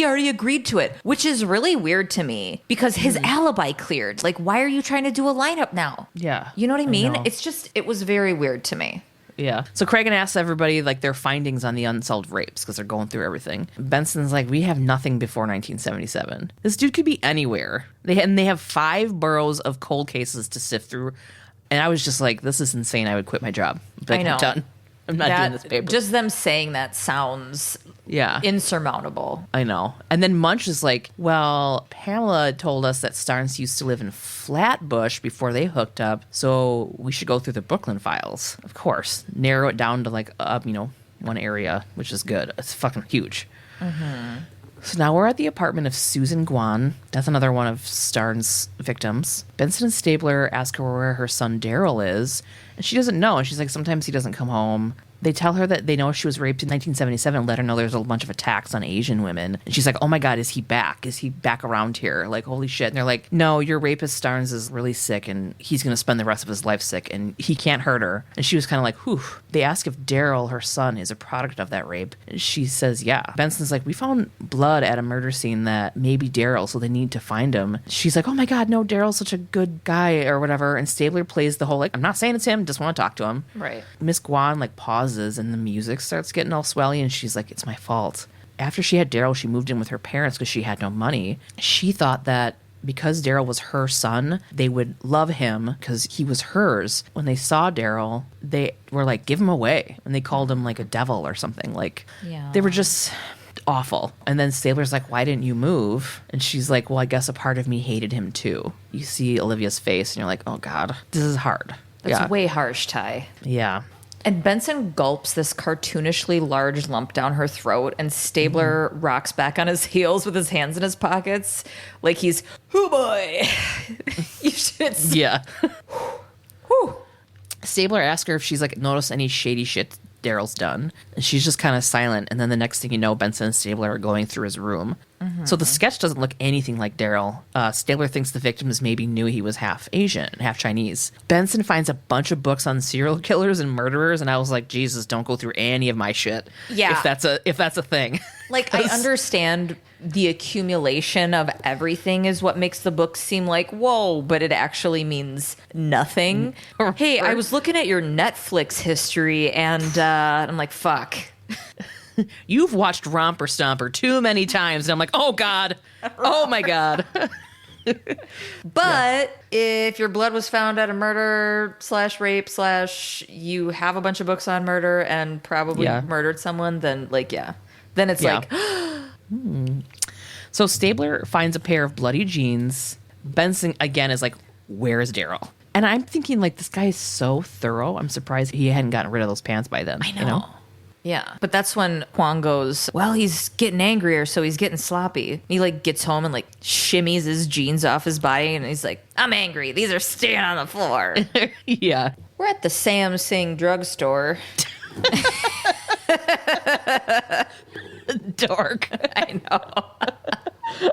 already agreed to it, which is really weird to me because his alibi cleared. Like, why are you trying to do a lineup now? Yeah. You know what I mean? know. It was very weird to me. Yeah. So Cragen asks everybody like their findings on the unsolved rapes because they're going through everything. Benson's like, we have nothing before 1977. This dude could be anywhere. They have 5 boroughs of cold cases to sift through. And I was just like, this is insane. I would quit my job. Like, I know. I'm done. I'm not doing this paper. Just them saying that sounds insurmountable. I know. And then Munch is like, well, Pamela told us that Starnes used to live in Flatbush before they hooked up, so we should go through the Brooklyn files. Of course. Narrow it down to like, one area, which is good. It's fucking huge. So now we're at the apartment of Susan Guan. That's another one of Starnes' victims. Benson and Stabler ask her where her son Daryl is, and she doesn't know. And she's like, sometimes he doesn't come home. They tell her that they know she was raped in 1977 and let her know there's a bunch of attacks on Asian women. And she's like, oh my God, is he back? Is he back around here? Like, holy shit. And they're like, no, your rapist Starnes is really sick and he's going to spend the rest of his life sick and he can't hurt her. And she was kind of like, whew. They ask if Daryl, her son, is a product of that rape. And she says, yeah. Benson's like, we found blood at a murder scene that may be Daryl, so they need to find him. She's like, oh my God, no, Daryl's such a good guy or whatever. And Stabler plays the whole, like, I'm not saying it's him, just want to talk to him. Right. Miss Guan, like, pauses and the music starts getting all swelly and she's like, it's my fault. After she had Daryl, she moved in with her parents because she had no money. She thought that because Daryl was her son, they would love him because he was hers. When they saw Daryl, they were like, give him away. And they called him like a devil or something. Like, they were just awful. And then Stabler's like, why didn't you move? And she's like, well, I guess a part of me hated him too. You see Olivia's face and you're like, oh God, this is hard. That's way harsh, Ty. Yeah. And Benson gulps this cartoonishly large lump down her throat, and Stabler rocks back on his heels with his hands in his pockets like he's, hoo boy. You should. Yeah. Whew. Stabler asks her if she's like noticed any shady shit Daryl's done. And she's just kind of silent. And then the next thing you know, Benson and Stabler are going through his room. So the sketch doesn't look anything like Daryl. Stabler thinks the victims maybe knew he was half Asian, half Chinese. Benson finds a bunch of books on serial killers and murderers, and I was like, Jesus, don't go through any of my shit. Yeah. If that's a thing. Like, I understand the accumulation of everything is what makes the book seem like, whoa, but it actually means nothing. Hey, I was looking at your Netflix history, and I'm like, fuck. You've watched Romper Stomper too many times. And I'm like, oh, God. Oh, my God. But if your blood was found at a murder / rape / you have a bunch of books on murder and probably murdered someone, then, like, then it's like... So Stabler finds a pair of bloody jeans. Benson, again, is like, where is Daryl? And I'm thinking, like, this guy is so thorough. I'm surprised he hadn't gotten rid of those pants by then. I know. You know? Yeah. But that's when Kwon goes, well, he's getting angrier, so he's getting sloppy. He, like, gets home and, like, shimmies his jeans off his body, and he's like, I'm angry. These are staying on the floor. Yeah. We're at the Sam Sing drugstore. Dork. I know.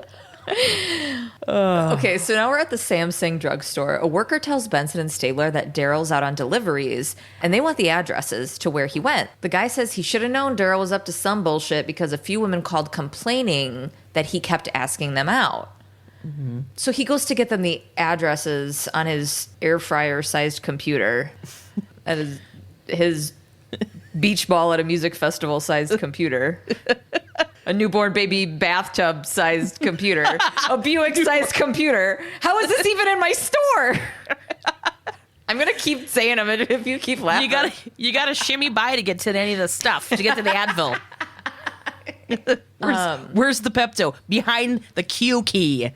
Okay, so now we're at the Samsung drugstore. A worker tells Benson and Stabler that Daryl's out on deliveries, and they want the addresses to where he went. The guy says he should have known Daryl was up to some bullshit because a few women called complaining that he kept asking them out. Mm-hmm. So he goes to get them the addresses on his air fryer-sized computer. That is his beach ball at a music festival-sized computer. A newborn baby bathtub-sized computer. A Buick-sized computer. How is this even in my store? I'm going to keep saying them if you keep laughing. You gotta shimmy by to get to any of the stuff, to get to the Advil. Where's the Pepto? Behind the Q key.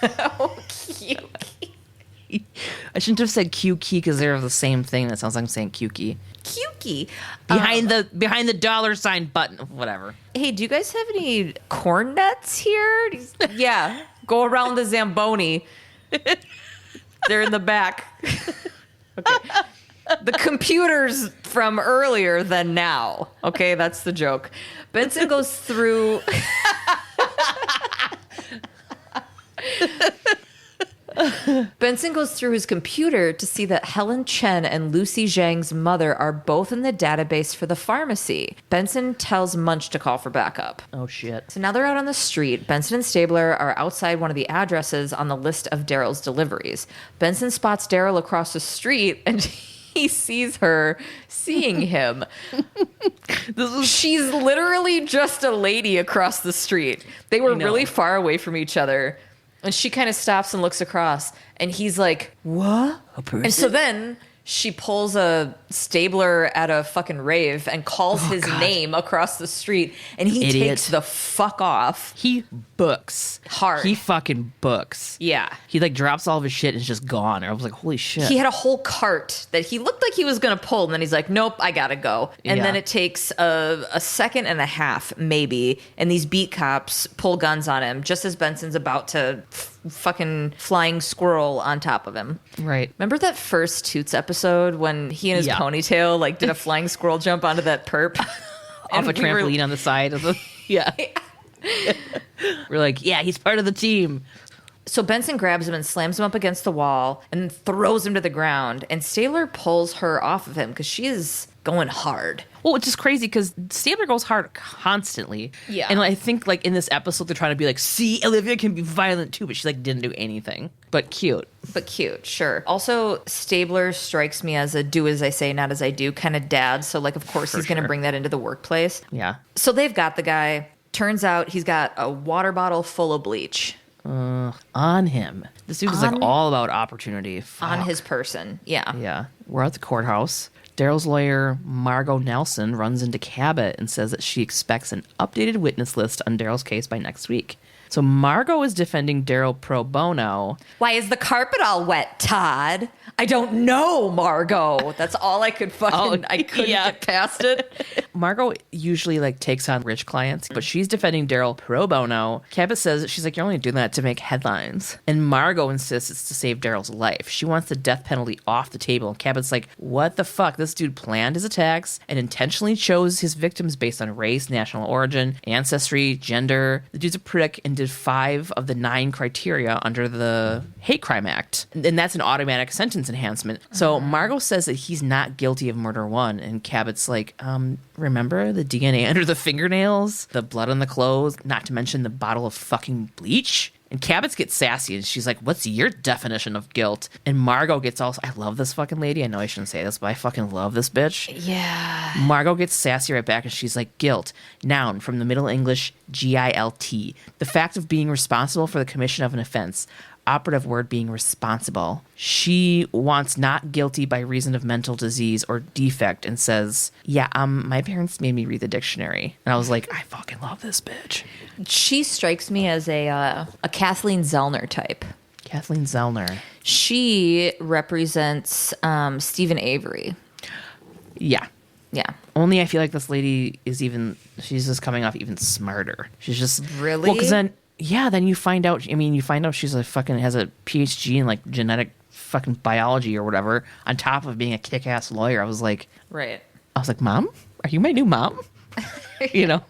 Oh, Q key. I shouldn't have said Q key because they're the same thing. That sounds like I'm saying Q key. Q key. Behind the $ button. Whatever. Hey, do you guys have any corn nuts here? Yeah. Go around the Zamboni. They're in the back. Okay. The computer's from earlier than now. Okay, that's the joke. Benson goes through... Benson goes through his computer to see that Helen Chen and Lucy Zhang's mother are both in the database for the pharmacy. Benson tells Munch to call for backup. Oh, shit. So now they're out on the street. Benson and Stabler are outside one of the addresses on the list of Daryl's deliveries. Benson spots Daryl across the street and he sees her seeing him. She's literally just a lady across the street. They were really far away from each other. And she kind of stops and looks across, and he's like, what? And so then she pulls a Stabler at a fucking rave and calls his name across the street, and he takes the fuck off. He books. Hard. He fucking books. Yeah. He like drops all of his shit and is just gone. I was like, holy shit. He had a whole cart that he looked like he was going to pull, and then he's like, nope, I gotta go. And then it takes a second and a half, maybe, and these beat cops pull guns on him just as Benson's about to fucking flying squirrel on top of him. Right. Remember that first Toots episode when he and his ponytail like did a flying squirrel jump onto that perp? Off a trampoline on the side of the... Yeah. We're like, yeah, he's part of the team. So Benson grabs him and slams him up against the wall and throws him to the ground. And Stabler pulls her off of him because she is going hard. Well, which is crazy because Stabler goes hard constantly. Yeah. And I think like in this episode, they're trying to be like, see, Olivia can be violent too, but she like didn't do anything. But cute. But cute, sure. Also, Stabler strikes me as a do as I say, not as I do kind of dad. So like, of course, he's going to bring that into the workplace. Yeah. So they've got the guy. Turns out he's got a water bottle full of bleach. On him. This dude is like all about opportunity. Fuck. On his person. Yeah. Yeah. We're at the courthouse. Daryl's lawyer, Margot Nelson, runs into Cabot and says that she expects an updated witness list on Daryl's case by next week. So Margot is defending Daryl pro bono. Why is the carpet all wet, Todd? I don't know, Margot. That's all I could fucking... I couldn't get past it. Margot usually like takes on rich clients, but she's defending Daryl pro bono. Cabot says she's like, you're only doing that to make headlines. And Margot insists it's to save Daryl's life. She wants the death penalty off the table. And Cabot's like, what the fuck? This dude planned his attacks and intentionally chose his victims based on race, national origin, ancestry, gender. The dude's a prick and did 5 of the 9 criteria under the Hate Crime Act. And that's an automatic sentence enhancement. So Margot says that he's not guilty of murder 1. And Cabot's like, remember the DNA under the fingernails, the blood on the clothes, not to mention the bottle of fucking bleach? And Cabot gets sassy and she's like, what's your definition of guilt? And Margot gets also, I love this fucking lady. I know I shouldn't say this, but I fucking love this bitch. Yeah. Margot gets sassy right back and she's like, guilt, noun from the Middle English G-I-L-T, the fact of being responsible for the commission of an offense. Operative word being responsible. She wants not guilty by reason of mental disease or defect and says, yeah, my parents made me read the dictionary. And I was like, I fucking love this bitch. She strikes me as a Kathleen Zellner type. Kathleen Zellner. She represents Stephen Avery. Yeah. Yeah. Only I feel like this lady is she's just coming off even smarter. She's just... Really? Well, because then you find out she's has a PhD in like genetic fucking biology or whatever on top of being a kick-ass lawyer. I was like, right. Mom, are you my new mom? You know?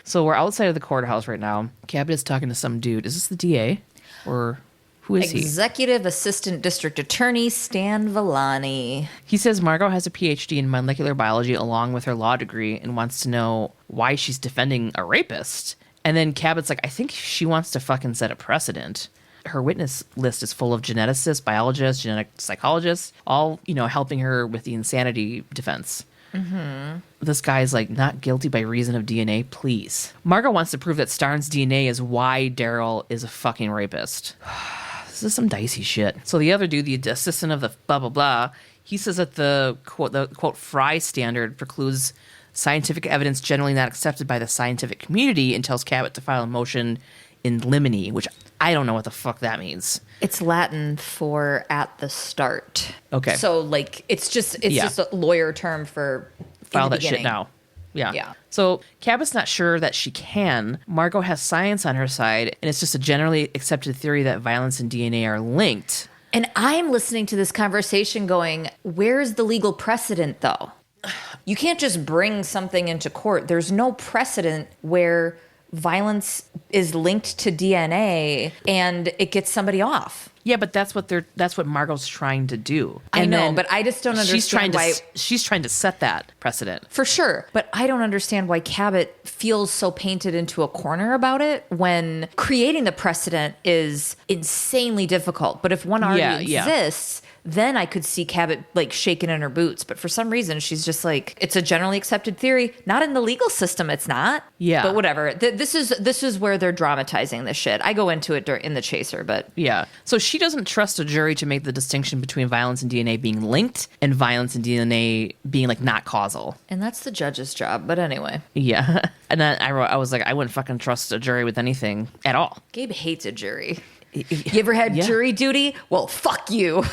So we're outside of the courthouse right now. Cabot is talking to some dude. Is this the DA? Or who is he? Executive Assistant District Attorney Stan Villani. He says Margot has a PhD in molecular biology along with her law degree and wants to know why she's defending a rapist. And then Cabot's like, I think she wants to fucking set a precedent. Her witness list is full of geneticists, biologists, genetic psychologists, all, helping her with the insanity defense. Mm-hmm. This guy's like, not guilty by reason of DNA, please. Margot wants to prove that Starnes' DNA is why Daryl is a fucking rapist. This is some dicey shit. So the other dude, the assistant of the blah, blah, blah, he says that the quote, Fry standard precludes scientific evidence generally not accepted by the scientific community and tells Cabot to file a motion in limine, which I don't know what the fuck that means. It's Latin for at the start. Okay. So it's just a lawyer term for file that shit now. Yeah. So Cabot's not sure that she can. Margot has science on her side, and it's just a generally accepted theory that violence and DNA are linked. And I'm listening to this conversation going, where's the legal precedent, though? You can't just bring something into court. There's no precedent where violence is linked to DNA and it gets somebody off. Yeah, but that's what Margot's trying to do. I know, but I just don't understand why she's trying to set that precedent. For sure. But I don't understand why Cabot feels so painted into a corner about it when creating the precedent is insanely difficult. But if one already exists, then I could see Cabot shaking in her boots. But for some reason, she's just like, it's a generally accepted theory. Not in the legal system, it's not. Yeah. But whatever. This is where they're dramatizing this shit. I go into it in the chaser, but yeah. So she doesn't trust a jury to make the distinction between violence and DNA being linked and violence and DNA being not causal. And that's the judge's job. But anyway. Yeah. And then I was like, I wouldn't fucking trust a jury with anything at all. Gabe hates a jury. You ever had jury duty? Well, fuck you.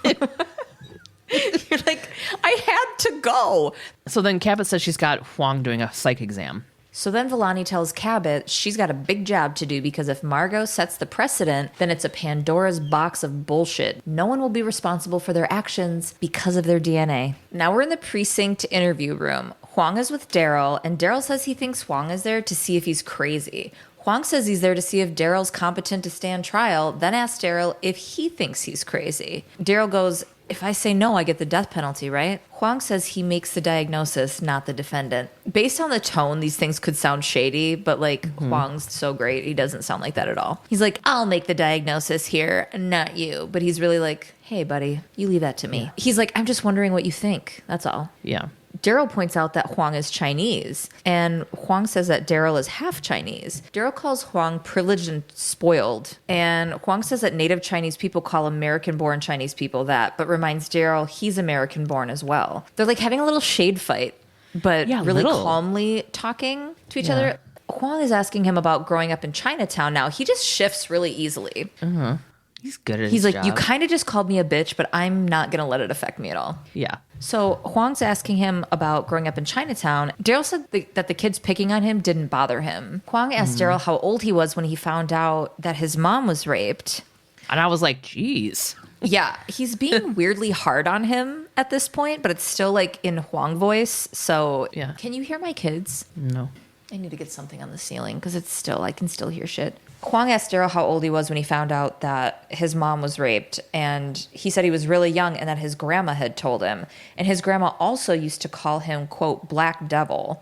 You're like, I had to go. So then Cabot says she's got Huang doing a psych exam. So then Villani tells Cabot she's got a big job to do because if Margot sets the precedent, then it's a Pandora's box of bullshit. No one will be responsible for their actions because of their DNA. Now we're in the precinct interview room. Huang is with Daryl, and Daryl says he thinks Huang is there to see if he's crazy. Huang says he's there to see if Daryl's competent to stand trial, then asks Daryl if he thinks he's crazy. Daryl goes, if I say no, I get the death penalty, right? Huang says he makes the diagnosis, not the defendant. Based on the tone, these things could sound shady, but Huang's so great, he doesn't sound like that at all. He's like, I'll make the diagnosis here, not you. But he's really like, hey, buddy, you leave that to me. Yeah. He's like, I'm just wondering what you think. That's all. Yeah. Daryl points out that Huang is Chinese, and Huang says that Daryl is half Chinese. Daryl calls Huang privileged and spoiled, and Huang says that native Chinese people call American-born Chinese people that, but reminds Daryl he's American-born as well. They're having a little shade fight, but really calmly talking to each other. Huang is asking him about growing up in Chinatown now. He just shifts really easily. Mm-hmm. He's good at his job. He's like, you kind of just called me a bitch, but I'm not going to let it affect me at all. Yeah. So Huang's asking him about growing up in Chinatown. Daryl said that the kids picking on him didn't bother him. Huang asked Daryl how old he was when he found out that his mom was raped. And I was like, geez. Yeah, he's being weirdly hard on him at this point, but it's still in Huang voice. So yeah. Can you hear my kids? No. I need to get something on the ceiling because I can still hear shit. Huang asked Daryl how old he was when he found out that his mom was raped, and he said he was really young and that his grandma had told him. And his grandma also used to call him, quote, Black Devil.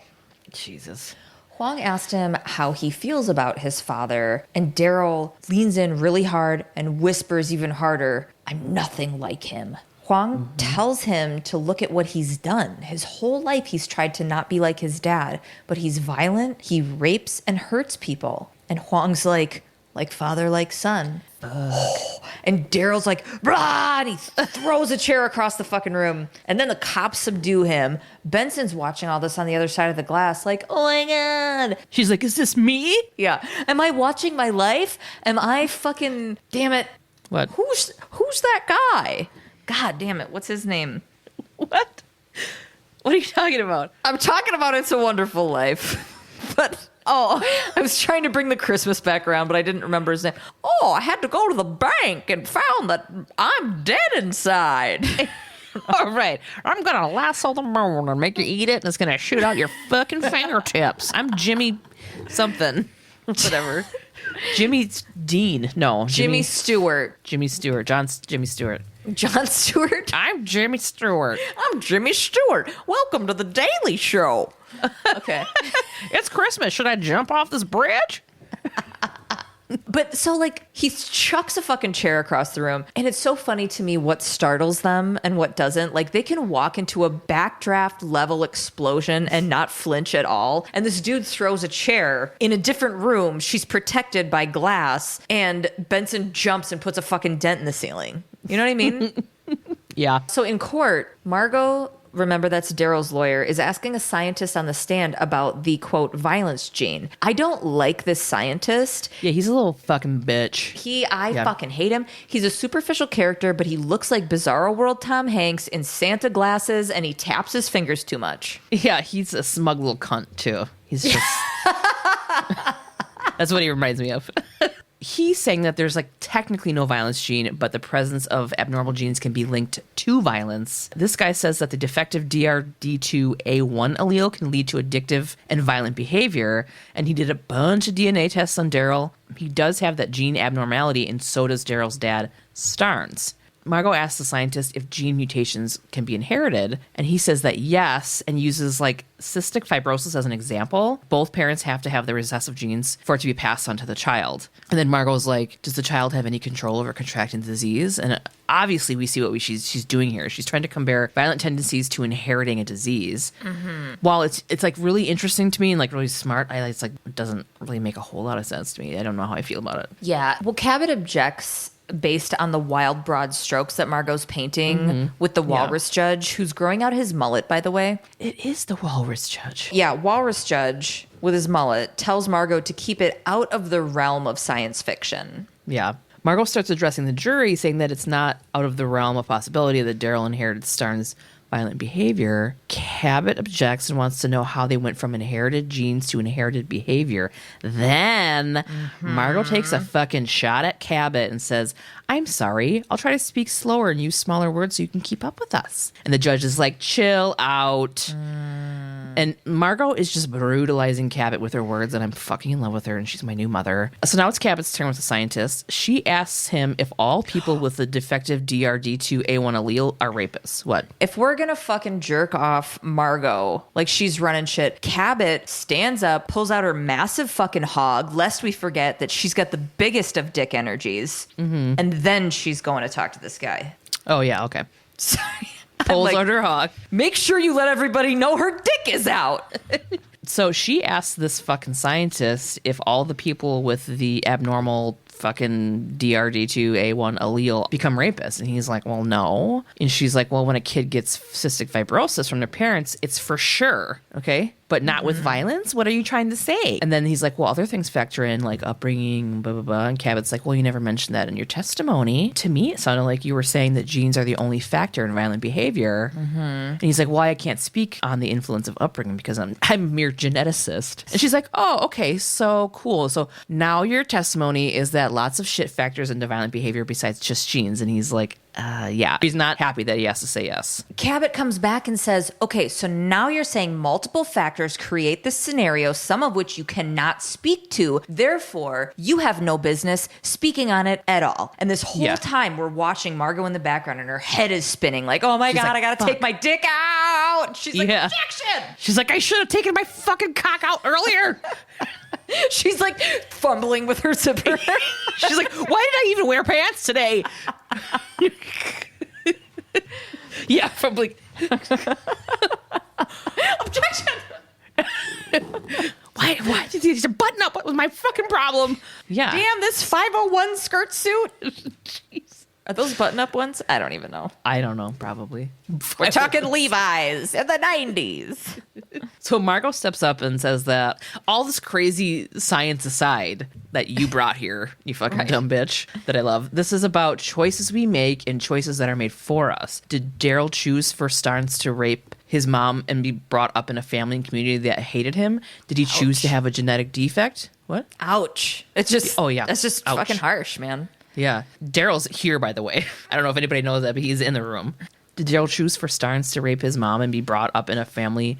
Jesus. Huang asked him how he feels about his father, and Daryl leans in really hard and whispers even harder, I'm nothing like him. Huang tells him to look at what he's done. His whole life he's tried to not be like his dad, but he's violent, he rapes and hurts people. And Huang's like father, like son. And Daryl's like, brah, and he throws a chair across the fucking room. And then the cops subdue him. Benson's watching all this on the other side of the glass like, oh my God. She's like, is this me? Yeah. Am I watching my life? Am I fucking, damn it. What? Who's that guy? God damn it. What's his name? What? What are you talking about? I'm talking about It's a Wonderful Life. But... oh, I was trying to bring the Christmas back around, but I didn't remember his name. Oh, I had to go to the bank and found that I'm dead inside. All right, I'm gonna lasso the moon and make you eat it, and it's gonna shoot out your fucking fingertips. I'm Jimmy something, whatever. Jimmy Dean, no, Jimmy Stewart. Jimmy Stewart, Jimmy Stewart. John Stewart. I'm Jimmy Stewart. I'm Jimmy Stewart. Welcome to the Daily Show. Okay. It's Christmas. Should I jump off this bridge? But so, like, he chucks a fucking chair across the room. And it's so funny to me what startles them and what doesn't. Like, they can walk into a backdraft level explosion and not flinch at all. And this dude throws a chair in a different room. She's protected by glass. And Benson jumps and puts a fucking dent in the ceiling. You know what I mean? Yeah. So in court, Margot, remember that's Daryl's lawyer, is asking a scientist on the stand about the, quote, violence gene. I don't like this scientist. Yeah, he's a little fucking bitch. I fucking hate him. He's a superficial character, but he looks like Bizarro World Tom Hanks in Santa glasses, and he taps his fingers too much. Yeah, he's a smug little cunt, too. He's just... That's what he reminds me of. He's saying that there's like technically no violence gene, but the presence of abnormal genes can be linked to violence. This guy says that the defective DRD2A1 allele can lead to addictive and violent behavior, and he did a bunch of DNA tests on Daryl. He does have that gene abnormality, and so does Daryl's dad, Starnes. Margot asks the scientist if gene mutations can be inherited, and he says that yes, and uses like cystic fibrosis as an example. Both parents have to have the recessive genes for it to be passed on to the child. And then Margot's like, does the child have any control over contracting the disease? And obviously we see what she's doing here. She's trying to compare violent tendencies to inheriting a disease. Mm-hmm. While it's like really interesting to me and like really smart, it's like it doesn't really make a whole lot of sense to me. I don't know how I feel about it. Yeah. Well, Cabot objects based on the wild, broad strokes that Margot's painting with the walrus judge, who's growing out his mullet, by the way. It is the walrus judge. Yeah, walrus judge with his mullet tells Margot to keep it out of the realm of science fiction. Yeah. Margot starts addressing the jury, saying that it's not out of the realm of possibility that Daryl inherited Starnes' violent behavior. Cabot objects and wants to know how they went from inherited genes to inherited behavior. Then Margot takes a fucking shot at Cabot and says, I'm sorry, I'll try to speak slower and use smaller words so you can keep up with us. And the judge is like, chill out. And Margot is just brutalizing Cabot with her words, and I'm fucking in love with her, and she's my new mother. So now it's Cabot's turn with the scientist. She asks him if all people with the defective DRD2A1 allele are rapists. What? If we're gonna fucking jerk off Margot like she's running shit, Cabot stands up, pulls out her massive fucking hog, lest we forget that she's got the biggest of dick energies, and then she's going to talk to this guy. Oh, yeah, okay. Sorry. Pulls out her hog. Make sure you let everybody know her dick is out. So she asks this fucking scientist if all the people with the abnormal fucking DRD2A1 allele become rapists. And he's like, well, no. And she's like, well, when a kid gets cystic fibrosis from their parents, it's for sure. Okay. But not with violence? What are you trying to say? And then he's like, well, other things factor in, like upbringing, blah, blah, blah. And Cabot's like, well, you never mentioned that in your testimony. To me, it sounded like you were saying that genes are the only factor in violent behavior. And he's like, well, I can't speak on the influence of upbringing because I'm a mere geneticist. And she's like, oh, okay, so cool. So now your testimony is that lots of shit factors into violent behavior besides just genes. And he's like, yeah. He's not happy that he has to say yes. Cabot comes back and says, okay, so now you're saying multiple factors create this scenario, some of which you cannot speak to. Therefore, you have no business speaking on it at all. And this whole time we're watching Margot in the background and her head is spinning like, oh my God, like, I gotta take my dick out. She's like, objection. She's like, I should have taken my fucking cock out earlier. She's like fumbling with her zipper. She's like, why did I even wear pants today? Yeah, fumbling. Objection. Why did you button up? What was my fucking problem? Yeah. Damn, this 501 skirt suit. Jeez. Are those button-up ones? I don't even know. I don't know, probably. We're talking Levi's in the 90s. So Margot steps up and says that all this crazy science aside that you brought here, you fucking dumb bitch, that I love, this is about choices we make and choices that are made for us. Did Daryl choose for Starnes to rape his mom and be brought up in a family and community that hated him? Did he choose to have a genetic defect? What? Ouch. It's just, that's just fucking harsh, man. Yeah. Daryl's here, by the way. I don't know if anybody knows that, but he's in the room. Did Daryl choose for Starnes to rape his mom and be brought up in a family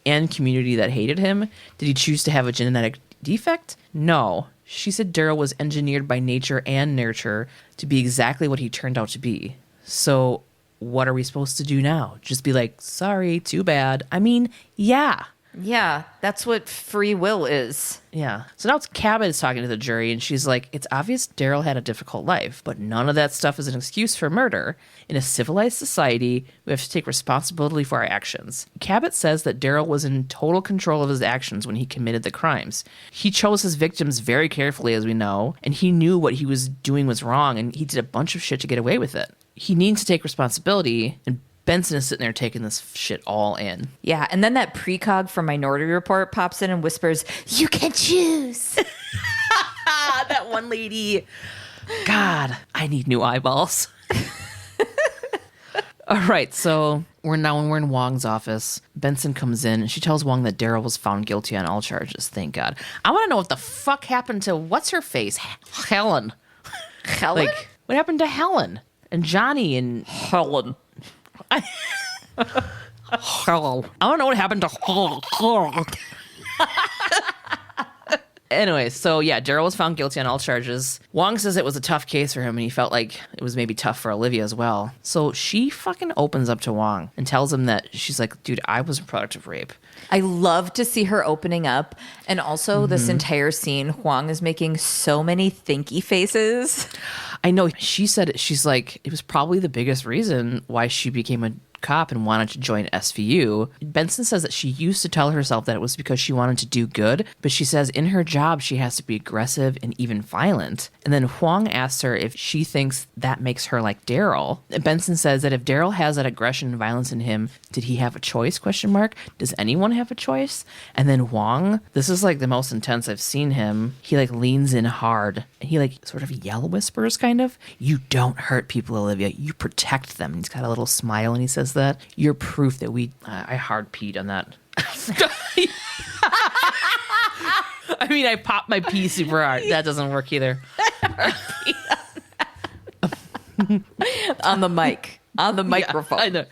and community that hated him? Did he choose to have a genetic defect? No. She said Daryl was engineered by nature and nurture to be exactly what he turned out to be. So what are we supposed to do now? Just be like, sorry, too bad. I mean, yeah. Yeah, that's what free will is. Yeah. So now it's Cabot is talking to the jury, and she's like, it's obvious Daryl had a difficult life, but none of that stuff is an excuse for murder. In a civilized society, we have to take responsibility for our actions. Cabot says that Daryl was in total control of his actions when he committed the crimes. He chose his victims very carefully, as we know, and he knew what he was doing was wrong, and he did a bunch of shit to get away with it. He needs to take responsibility, and Benson is sitting there taking this shit all in. Yeah, and then that precog from Minority Report pops in and whispers, "You can choose." That one lady. God, I need new eyeballs. All right, so we're in Wong's office. Benson comes in and she tells Wong that Daryl was found guilty on all charges. Thank God. I want to know what the fuck happened to what's her face, Helen. Helen? Like, what happened to Helen and Johnny and Helen? Hello. I don't know what happened to Anyway, so yeah, Daryl was found guilty on all charges. Wong says it was a tough case for him, and he felt like it was maybe tough for Olivia as well. So she fucking opens up to Wong and tells him that she's like, dude, I was a product of rape. I love to see her opening up. And also this entire scene, Huang is making so many thinky faces. I know. She said, she's like, it was probably the biggest reason why she became a cop and wanted to join SVU. Benson says that she used to tell herself that it was because she wanted to do good, but she says in her job she has to be aggressive and even violent. And then Huang asks her if she thinks that makes her like Daryl. Benson says that if Daryl has that aggression and violence in him, did he have a choice? ? Does anyone have a choice? And then Huang, this is like the most intense I've seen him. He like leans in hard and he like sort of yell whispers kind of, "You don't hurt people, Olivia. You protect them." And he's got a little smile and he says that. You're proof that we... I hard peed on that. I mean, I popped my pee super hard. That doesn't work either. On the mic. On the microphone. Yeah, I know.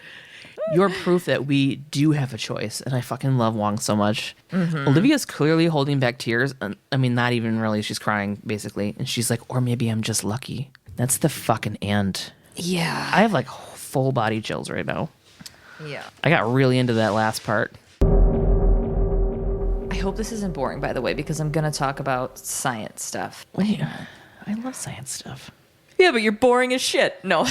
You're proof that we do have a choice. And I fucking love Wong so much. Mm-hmm. Olivia's clearly holding back tears. And, I mean, not even really. She's crying, basically. And she's like, or maybe I'm just lucky. That's the fucking end. Yeah. I have like full body chills right now. Yeah. I got really into that last part. I hope this isn't boring, by the way, because I'm going to talk about science stuff. Wait, I love science stuff. Yeah, but you're boring as shit. No.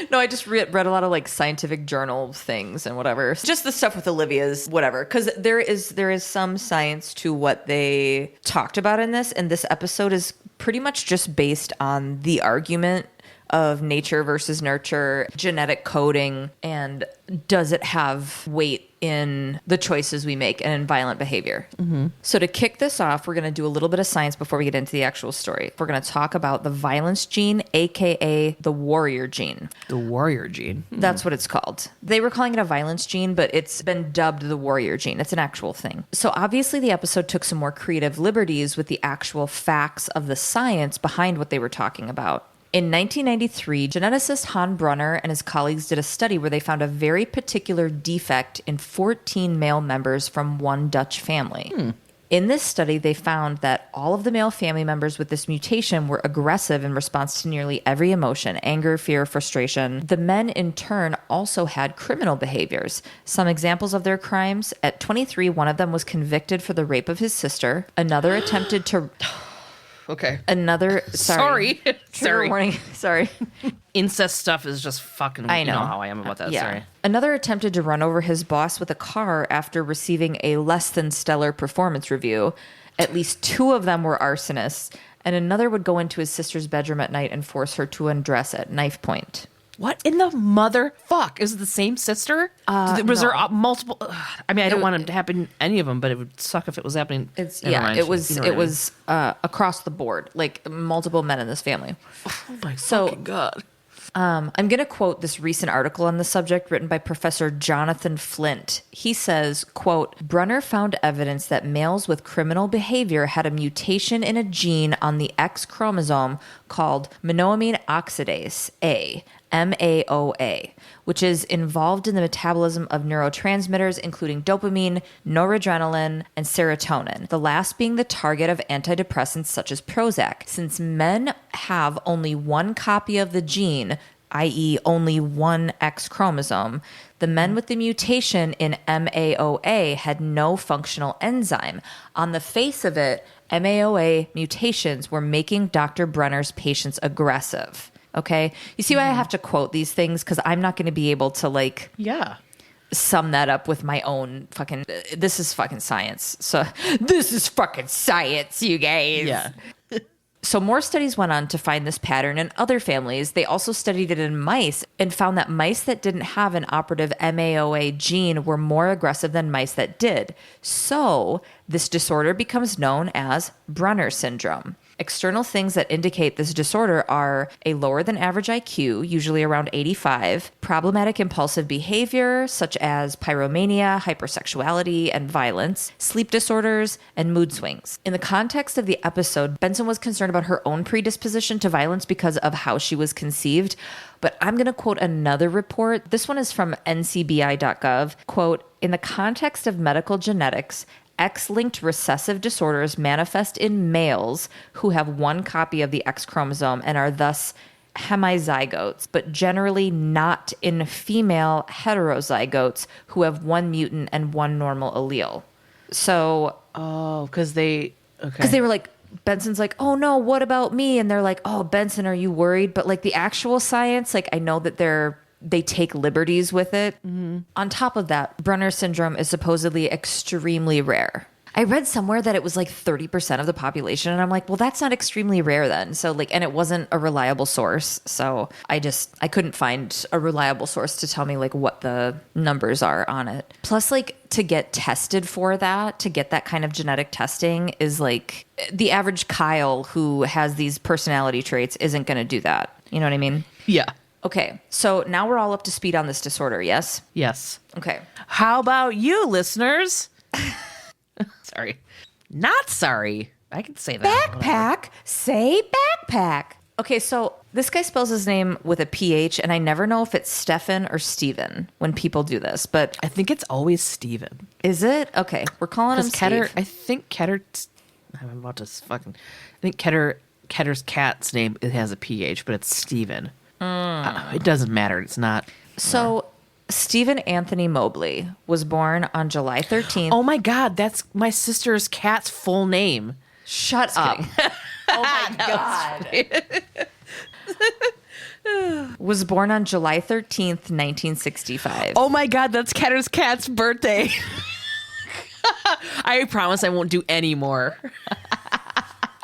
No, I just read a lot of like scientific journal things and whatever. Just the stuff with Olivia's whatever. Because there is some science to what they talked about in this. And this episode is pretty much just based on the argument of nature versus nurture, genetic coding, and does it have weight in the choices we make and in violent behavior. Mm-hmm. So to kick this off, we're going to do a little bit of science before we get into the actual story. We're going to talk about the violence gene, aka the warrior gene. The warrior gene. Mm-hmm. That's what it's called. They were calling it a violence gene, but it's been dubbed the warrior gene. It's an actual thing. So obviously the episode took some more creative liberties with the actual facts of the science behind what they were talking about. In 1993, geneticist Han Brunner and his colleagues did a study where they found a very particular defect in 14 male members from one Dutch family. In this study, they found that all of the male family members with this mutation were aggressive in response to nearly every emotion: anger, fear, frustration. The men, in turn, also had criminal behaviors. Some examples of their crimes: at 23, one of them was convicted for the rape of his sister. Another attempted to... Okay. Another... Sorry. Sorry. Warning. Sorry. Incest stuff is just fucking... I know. You know how I am about that. Yeah. Sorry. Another attempted to run over his boss with a car after receiving a less than stellar performance review. At least 2 of them were arsonists. And another would go into his sister's bedroom at night and force her to undress at knife point. What in the motherfuck? Is it the same sister? Was there multiple? I mean, I don't want it to happen any of them, but it would suck if it was happening. It was across the board, like multiple men in this family. Oh my fucking God. I'm going to quote this recent article on the subject written by Professor Jonathan Flint. He says, quote, Brunner found evidence that males with criminal behavior had a mutation in a gene on the X chromosome called monoamine oxidase A, MAOA, which is involved in the metabolism of neurotransmitters including dopamine, noradrenaline, and serotonin, the last being the target of antidepressants such as Prozac. Since men have only one copy of the gene, i.e. only one X chromosome, the men with the mutation in MAOA had no functional enzyme. On the face of it, MAOA mutations were making Dr. Brunner's patients aggressive. Okay. You see why I have to quote these things? Because I'm not going to be able to sum that up with my own fucking, this is fucking science. So this is fucking science, you guys. Yeah. So more studies went on to find this pattern in other families. They also studied it in mice and found that mice that didn't have an operative MAOA gene were more aggressive than mice that did. So this disorder becomes known as Brunner syndrome. External things that indicate this disorder are a lower than average IQ, usually around 85, problematic impulsive behavior such as pyromania, hypersexuality, and violence, sleep disorders, and mood swings. In the context of the episode, Benson was concerned about her own predisposition to violence because of how she was conceived. But I'm going to quote another report. This one is from ncbi.gov. Quote, in the context of medical genetics, X-linked recessive disorders manifest in males who have one copy of the X chromosome and are thus hemizygotes, but generally not in female heterozygotes who have one mutant and one normal allele. So... Oh, because they were like, Benson's like, oh no, what about me? And they're like, oh, Benson, are you worried? But like the actual science, like I know that they take liberties with it. Mm-hmm. On top of that, Brunner syndrome is supposedly extremely rare. I read somewhere that it was like 30% of the population. And I'm like, well, that's not extremely rare then. So like, and it wasn't a reliable source. So I couldn't find a reliable source to tell me like what the numbers are on it. Plus like to get tested for that, to get that kind of genetic testing is like the average Kyle who has these personality traits isn't going to do that. You know what I mean? Yeah. Okay, so now we're all up to speed on this disorder, yes? Yes. Okay. How about you, listeners? Sorry. Not sorry. I can say that. Backpack. Say backpack. Okay, so this guy spells his name with a PH, and I never know if it's Stefan or Steven when people do this, but... I think it's always Steven. Is it? Okay, we're calling him Steve. I think Ketter... I'm about to fucking... I think Ketter's cat's name, it has a PH, but it's Steven. It doesn't matter. It's not. So, Stephen Anthony Mobley was born on July 13th. Oh my God, that's my sister's cat's full name. Shut up. Oh my God. Was born on July 13th, 1965. Oh my God, that's Ketter's cat's birthday. I promise I won't do any more.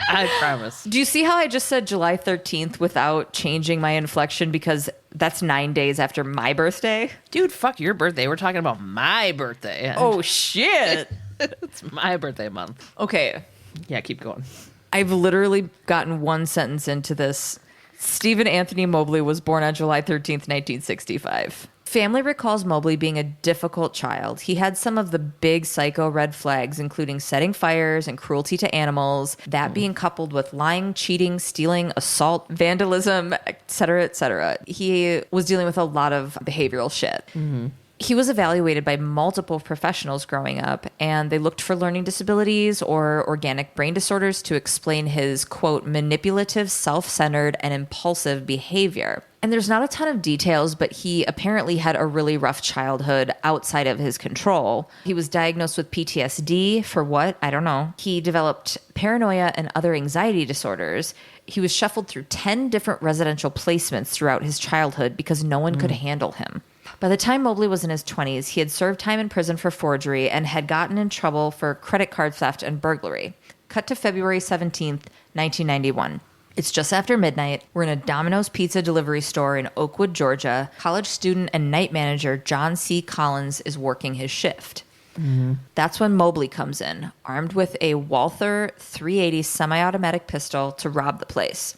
I promise. Do you see how I just said July 13th without changing my inflection because that's 9 days after my birthday? Dude, fuck your birthday. We're talking about my birthday. Oh, shit. It's my birthday month. Okay. Yeah, keep going. I've literally gotten one sentence into this. Stephen Anthony Mobley was born on July 13th, 1965. Family recalls Mobley being a difficult child. He had some of the big psycho red flags, including setting fires and cruelty to animals, that being coupled with lying, cheating, stealing, assault, vandalism, etc., etc. He was dealing with a lot of behavioral shit. Mm-hmm. He was evaluated by multiple professionals growing up, and they looked for learning disabilities or organic brain disorders to explain his, quote, manipulative, self-centered, and impulsive behavior. And there's not a ton of details, but he apparently had a really rough childhood outside of his control. He was diagnosed with PTSD for what? I don't know. He developed paranoia and other anxiety disorders. He was shuffled through 10 different residential placements throughout his childhood because no one could handle him. By the time Mobley was in his 20s, he had served time in prison for forgery and had gotten in trouble for credit card theft and burglary. Cut to February 17th, 1991. It's just after midnight. We're in a Domino's pizza delivery store in Oakwood, Georgia. College student and night manager John C. Collins is working his shift. Mm-hmm. That's when Mobley comes in, armed with a Walther .380 semi-automatic pistol to rob the place.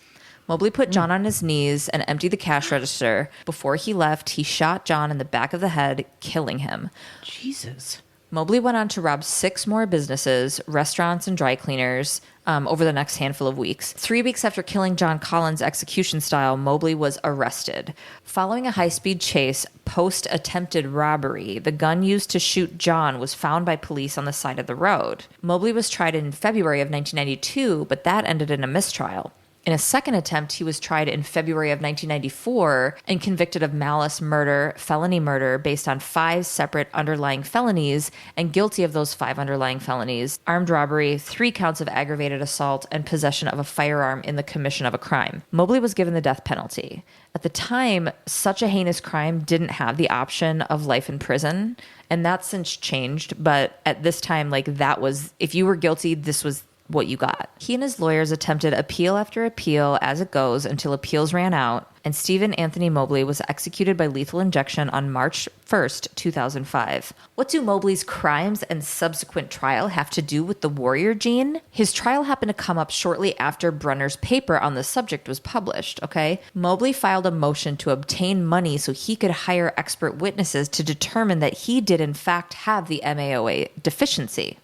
Mobley put John on his knees and emptied the cash register. Before he left, he shot John in the back of the head, killing him. Jesus. Mobley went on to rob 6 more businesses, restaurants, and dry cleaners over the next handful of weeks. 3 weeks after killing John Collins execution style, Mobley was arrested. Following a high-speed chase post-attempted robbery, the gun used to shoot John was found by police on the side of the road. Mobley was tried in February of 1992, but that ended in a mistrial. In a second attempt, he was tried in February of 1994 and convicted of malice murder, felony murder based on 5 separate underlying felonies, and guilty of those 5 underlying felonies: armed robbery, 3 counts of aggravated assault, and possession of a firearm in the commission of a crime. Mobley was given the death penalty. At the time, such a heinous crime didn't have the option of life in prison, and that's since changed, but at this time, like, that was, if you were guilty, this was what you got. He and his lawyers attempted appeal after appeal as it goes until appeals ran out, and Stephen Anthony Mobley was executed by lethal injection on March 1st, 2005. What do Mobley's crimes and subsequent trial have to do with the warrior gene? His trial happened to come up shortly after Brunner's paper on the subject was published, okay? Mobley filed a motion to obtain money so he could hire expert witnesses to determine that he did in fact have the MAOA deficiency.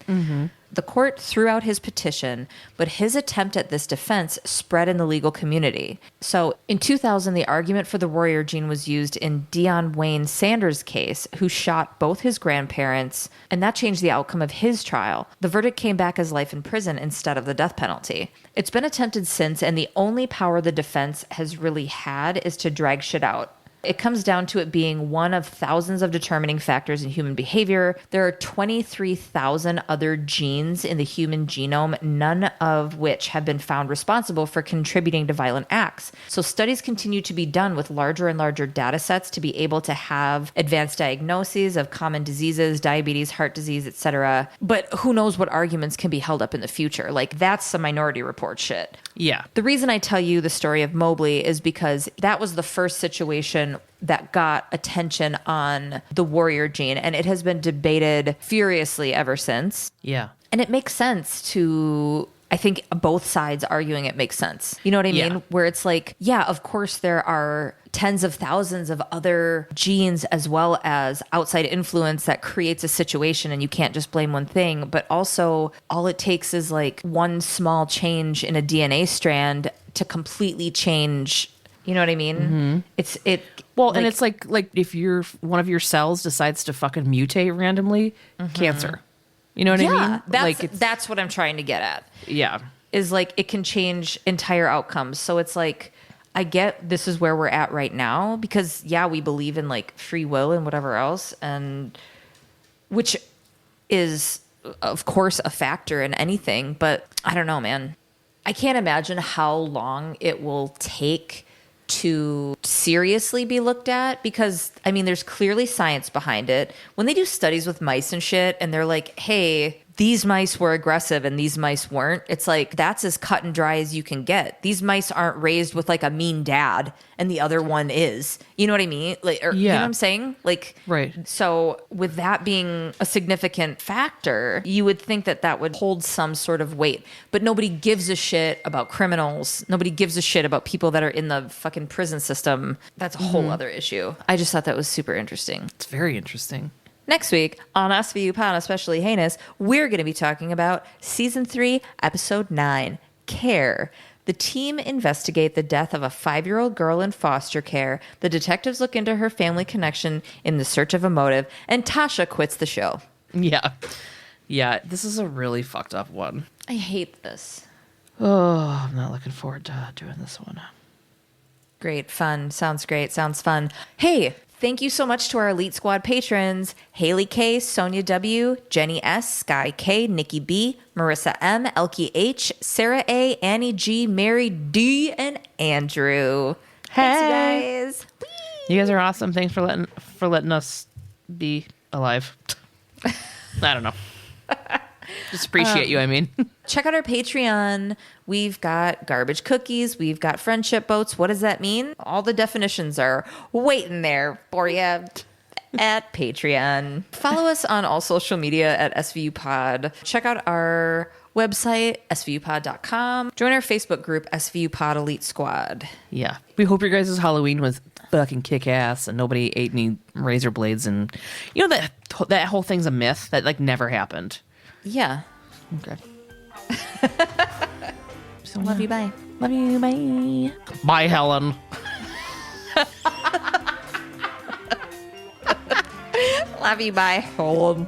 The court threw out his petition, but his attempt at this defense spread in the legal community. So in 2000, the argument for the warrior gene was used in Dion Wayne Sanders' case, who shot both his grandparents, and that changed the outcome of his trial. The verdict came back as life in prison instead of the death penalty. It's been attempted since, and the only power the defense has really had is to drag shit out. It comes down to it being one of thousands of determining factors in human behavior. There are 23,000 other genes in the human genome, none of which have been found responsible for contributing to violent acts. So studies continue to be done with larger and larger data sets to be able to have advanced diagnoses of common diseases, diabetes, heart disease, etc. But who knows what arguments can be held up in the future? Like, that's some Minority Report shit. Yeah. The reason I tell you the story of Mobley is because that was the first situation that got attention on the warrior gene, and it has been debated furiously ever since. Yeah. And it makes sense to, I think both sides arguing it makes sense. You know what I mean? Yeah. Where it's like, yeah, of course there are tens of thousands of other genes as well as outside influence that creates a situation, and you can't just blame one thing. But also, all it takes is like one small change in a DNA strand to completely change. You know what I mean? Mm-hmm. Well, like, and it's like if one of your cells decides to fucking mutate randomly, cancer. You know what I mean? That's what I'm trying to get at. Yeah. Is like it can change entire outcomes. So it's like, I get this is where we're at right now because, yeah, we believe in like free will and whatever else, and which is, of course, a factor in anything. But I don't know, man. I can't imagine how long it will take to seriously be looked at because, I mean, there's clearly science behind it. When they do studies with mice and shit and they're like, hey, these mice were aggressive and these mice weren't, it's like, that's as cut and dry as you can get. These mice aren't raised with like a mean dad and the other one is. You know what I mean? Like, You know what I'm saying? Like, right. So with that being a significant factor, you would think that that would hold some sort of weight. But nobody gives a shit about criminals. Nobody gives a shit about people that are in the fucking prison system. That's a whole other issue. I just thought that was super interesting. It's very interesting. Next week on svupod Especially Heinous, we're going to be talking about Season 3, Episode 9, Care. The team investigate the death of a 5-year-old girl in foster care. The detectives look into her family connection in the search of a motive, and Tasha quits the show. Yeah. Yeah, this is a really fucked up one. I hate this. Oh, I'm not looking forward to doing this one. Great, fun. Sounds great. Sounds fun. Hey, thank you so much to our Elite Squad patrons: Hayley K, Sonia W, Jennie S, Skye K, Nikki B, Marisa M, Elke H, Sarah A, Annie G, Mary D, and Andrew. Hey. Thanks, you guys. You guys are awesome. Thanks for letting us be alive. I don't know. Just appreciate you, I mean. Check out our Patreon. We've got garbage cookies. We've got friendship boats. What does that mean? All the definitions are waiting there for you at Patreon. Follow us on all social media at svupod. Check out our website, svupod.com. Join our Facebook group, SVUpod Elite Squad. Yeah. We hope your guys' Halloween was fucking kick ass and nobody ate any razor blades. And you know that whole thing's a myth that like never happened. Yeah. Okay. So love you, bye. Love you, bye. Bye, Helen. Love you, bye. Hold.